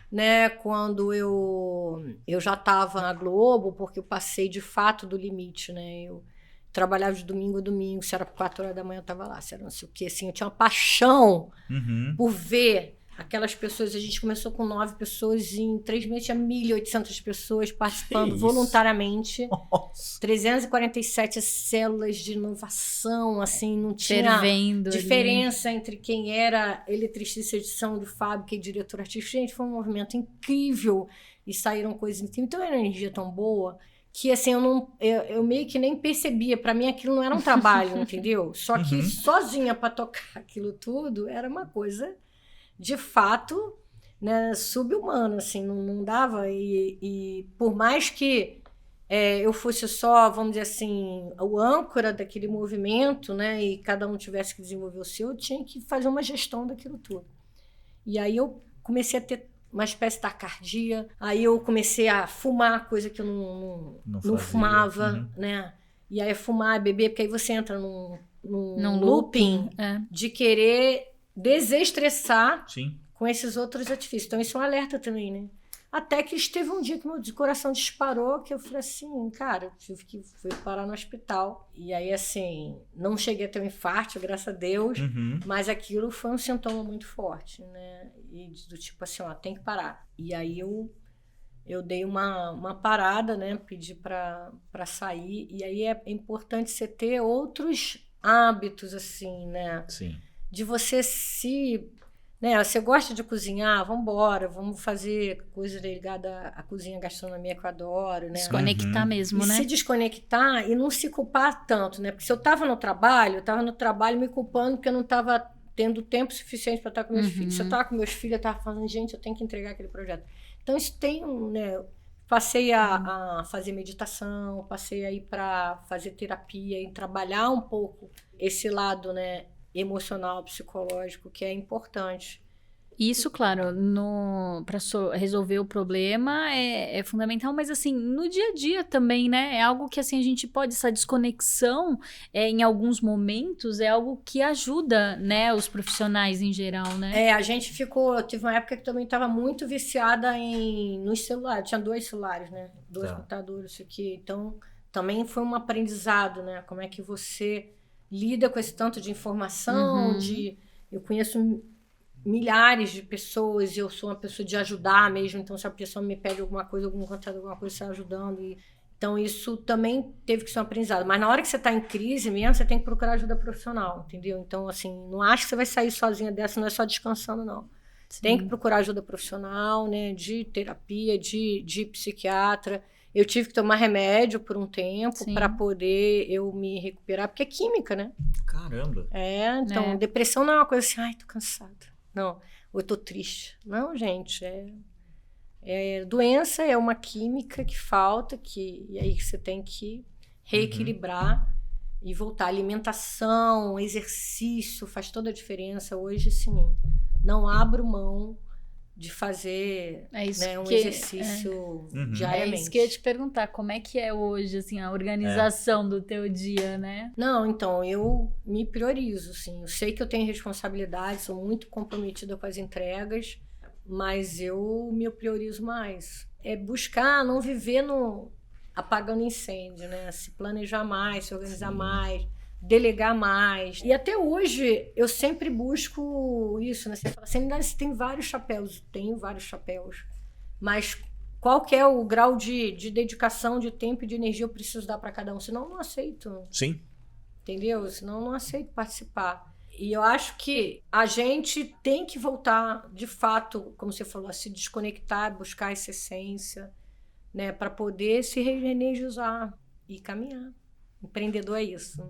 Né, quando eu já estava na Globo, porque eu passei de fato do limite, né? Eu trabalhava de domingo a domingo, se era 4 horas da manhã eu estava lá, se era não sei o quê, assim, eu tinha uma paixão por ver aquelas pessoas. A gente começou com 9 pessoas e em 3 meses tinha 1.800 pessoas participando voluntariamente. Nossa. 347 células de inovação, assim, não tinha diferença entre quem era eletricista de edição de fábrica e diretor artístico. Gente, foi um movimento incrível e saíram coisas incríveis. Então, era uma energia tão boa que, assim, eu meio que nem percebia. Para mim, aquilo não era um trabalho, entendeu? Só que sozinha para tocar aquilo tudo era uma coisa... de fato, né, subhumano, assim, não dava, e por mais que eu fosse só, vamos dizer assim, o âncora daquele movimento, né, e cada um tivesse que desenvolver o seu, eu tinha que fazer uma gestão daquilo tudo. E aí eu comecei a ter uma espécie de taquicardia, aí eu comecei a fumar, coisa que eu não fumava, né, e aí fumar, beber, porque aí você entra num looping de querer desestressar com esses outros artifícios. Então, isso é um alerta também, né? Até que esteve um dia que meu coração disparou, que eu falei assim, cara, tive que fui parar no hospital. E aí, assim, não cheguei a ter um infarto, graças a Deus, mas aquilo foi um sintoma muito forte, né? E do tipo assim, tem que parar. E aí eu dei uma parada, né? Pedi para sair. E aí é importante você ter outros hábitos, assim, né? Sim. De você né, você gosta de cozinhar, vamos fazer coisa ligada à cozinha, gastronomia que eu adoro, né? Desconectar mesmo, né? Se desconectar e não se culpar tanto, né? Porque se eu estava no trabalho me culpando porque eu não estava tendo tempo suficiente para estar com meus filhos. Se eu estava com meus filhos, eu estava falando, gente, eu tenho que entregar aquele projeto. Então, isso tem né? Passei a fazer meditação, passei a ir para fazer terapia e trabalhar um pouco esse lado, né? Emocional, psicológico, que é importante. Isso, claro, para resolver o problema é fundamental, mas assim, no dia a dia também, né? É algo que assim, a gente pode, essa desconexão em alguns momentos é algo que ajuda, né, os profissionais em geral, né? A gente tive uma época que também estava muito viciada nos celulares, tinha 2 celulares, né? 2 computadores, isso aqui. Então, também foi um aprendizado, né? Como é que você lida com esse tanto de informação, eu conheço milhares de pessoas e eu sou uma pessoa de ajudar mesmo. Então, se a pessoa me pede alguma coisa, algum contato, alguma coisa, você está ajudando. Então, isso também teve que ser um aprendizado. Mas na hora que você está em crise mesmo, você tem que procurar ajuda profissional, entendeu? Então, assim, não acho que você vai sair sozinha dessa, não é só descansando, não. Sim. Tem que procurar ajuda profissional, né? De terapia, de psiquiatra. Eu tive que tomar remédio por um tempo para poder eu me recuperar, porque é química, né? Caramba! Então, depressão não é uma coisa assim, ai, tô cansada. Não, ou eu tô triste. Não, gente, doença é uma química que falta, e aí você tem que reequilibrar e voltar. Alimentação, exercício, faz toda a diferença. Hoje, sim, não abro mão de fazer um exercício diariamente. É isso que eu ia te perguntar, como é que é hoje, assim, a organização do teu dia, né? Não, então, eu me priorizo, assim. Eu sei que eu tenho responsabilidade, sou muito comprometida com as entregas, mas eu me priorizo mais. É buscar não viver apagando incêndio, né? Se planejar mais, se organizar mais, delegar mais. E até hoje, eu sempre busco isso, né? Você fala assim, você tem vários chapéus. Tenho vários chapéus. Mas qual que é o grau de dedicação, de tempo e de energia eu preciso dar para cada um? Senão eu não aceito. Sim. Entendeu? Senão eu não aceito participar. E eu acho que a gente tem que voltar, de fato, como você falou, a se desconectar, buscar essa essência, né? Para poder se reenergizar e caminhar. Empreendedor é isso.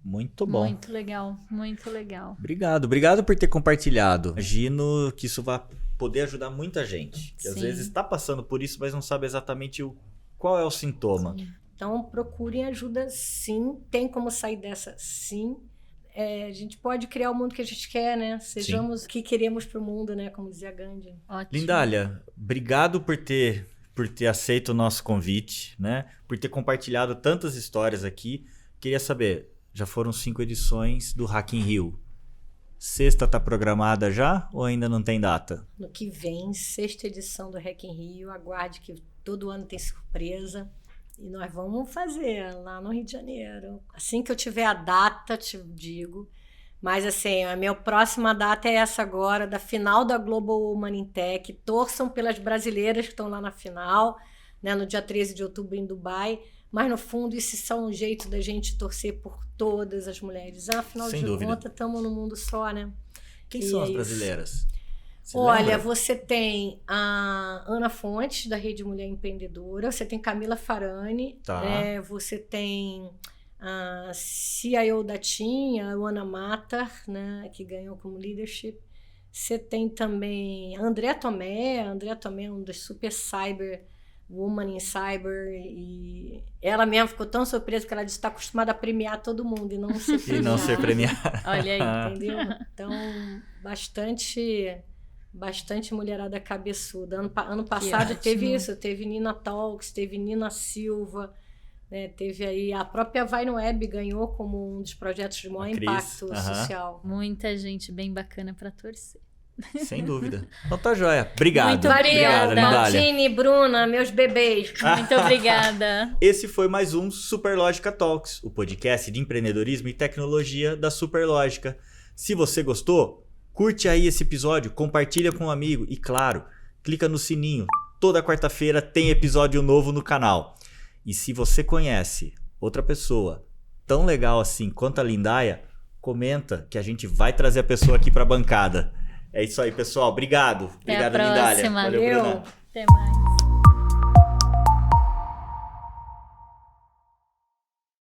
Muito bom. Muito legal, muito legal. Obrigado por ter compartilhado. Imagino que isso vai poder ajudar muita gente. Que às vezes está passando por isso, mas não sabe exatamente qual é o sintoma. Sim. Então procurem ajuda, sim. Tem como sair dessa, sim. A gente pode criar o mundo que a gente quer, né? Sejamos o que queremos para o mundo, né? Como dizia Gandhi. Ótimo. Lindália, obrigado por ter aceito o nosso convite, né? Por ter compartilhado tantas histórias aqui. Queria saber, já foram 5 edições do Hack in Rio. Sexta está programada já ou ainda não tem data? No que vem, 6ª edição do Hack in Rio. Aguarde que todo ano tem surpresa. E nós vamos fazer lá no Rio de Janeiro. Assim que eu tiver a data, te digo. Mas assim, a minha próxima data é essa agora, da final da Global Woman in Tech. Torçam pelas brasileiras que estão lá na final, né, no dia 13 de outubro em Dubai. Mas no fundo, isso é só um jeito da gente torcer por todas as mulheres. Afinal de contas, estamos num mundo só, né? Quem são as brasileiras? Olha, você tem a Ana Fontes, da Rede Mulher Empreendedora, você tem Camila Farani, você tem a CIO da TIM, a Ana Matar, né, que ganhou como leadership. Você tem também a André Tomé é uma das super cyber woman in cyber, e ela mesma ficou tão surpresa que ela disse que está acostumada a premiar todo mundo e não ser premiada. E não ser premiada. Olha aí, entendeu? Então, bastante mulherada cabeçuda. Ano passado teve isso, teve Nina Talks, teve Nina Silva, né? Teve aí a própria Vai no Web ganhou como um dos projetos de maior impacto social. Muita gente bem bacana para torcer. Sem dúvida. Então tá joia. Obrigado. Muito obrigada, Maltini, Bruna, meus bebês. Muito obrigada. Esse foi mais um Superlógica Talks, o podcast de empreendedorismo e tecnologia da Superlógica. Se você gostou, curte aí esse episódio, compartilha com um amigo e, claro, clica no sininho. Toda quarta-feira tem episódio novo no canal. E se você conhece outra pessoa tão legal assim quanto a Lindália, comenta que a gente vai trazer a pessoa aqui para a bancada. É isso aí, pessoal. Obrigado. Até Obrigado, a próxima. Lindália. Valeu, Bruna. Até mais.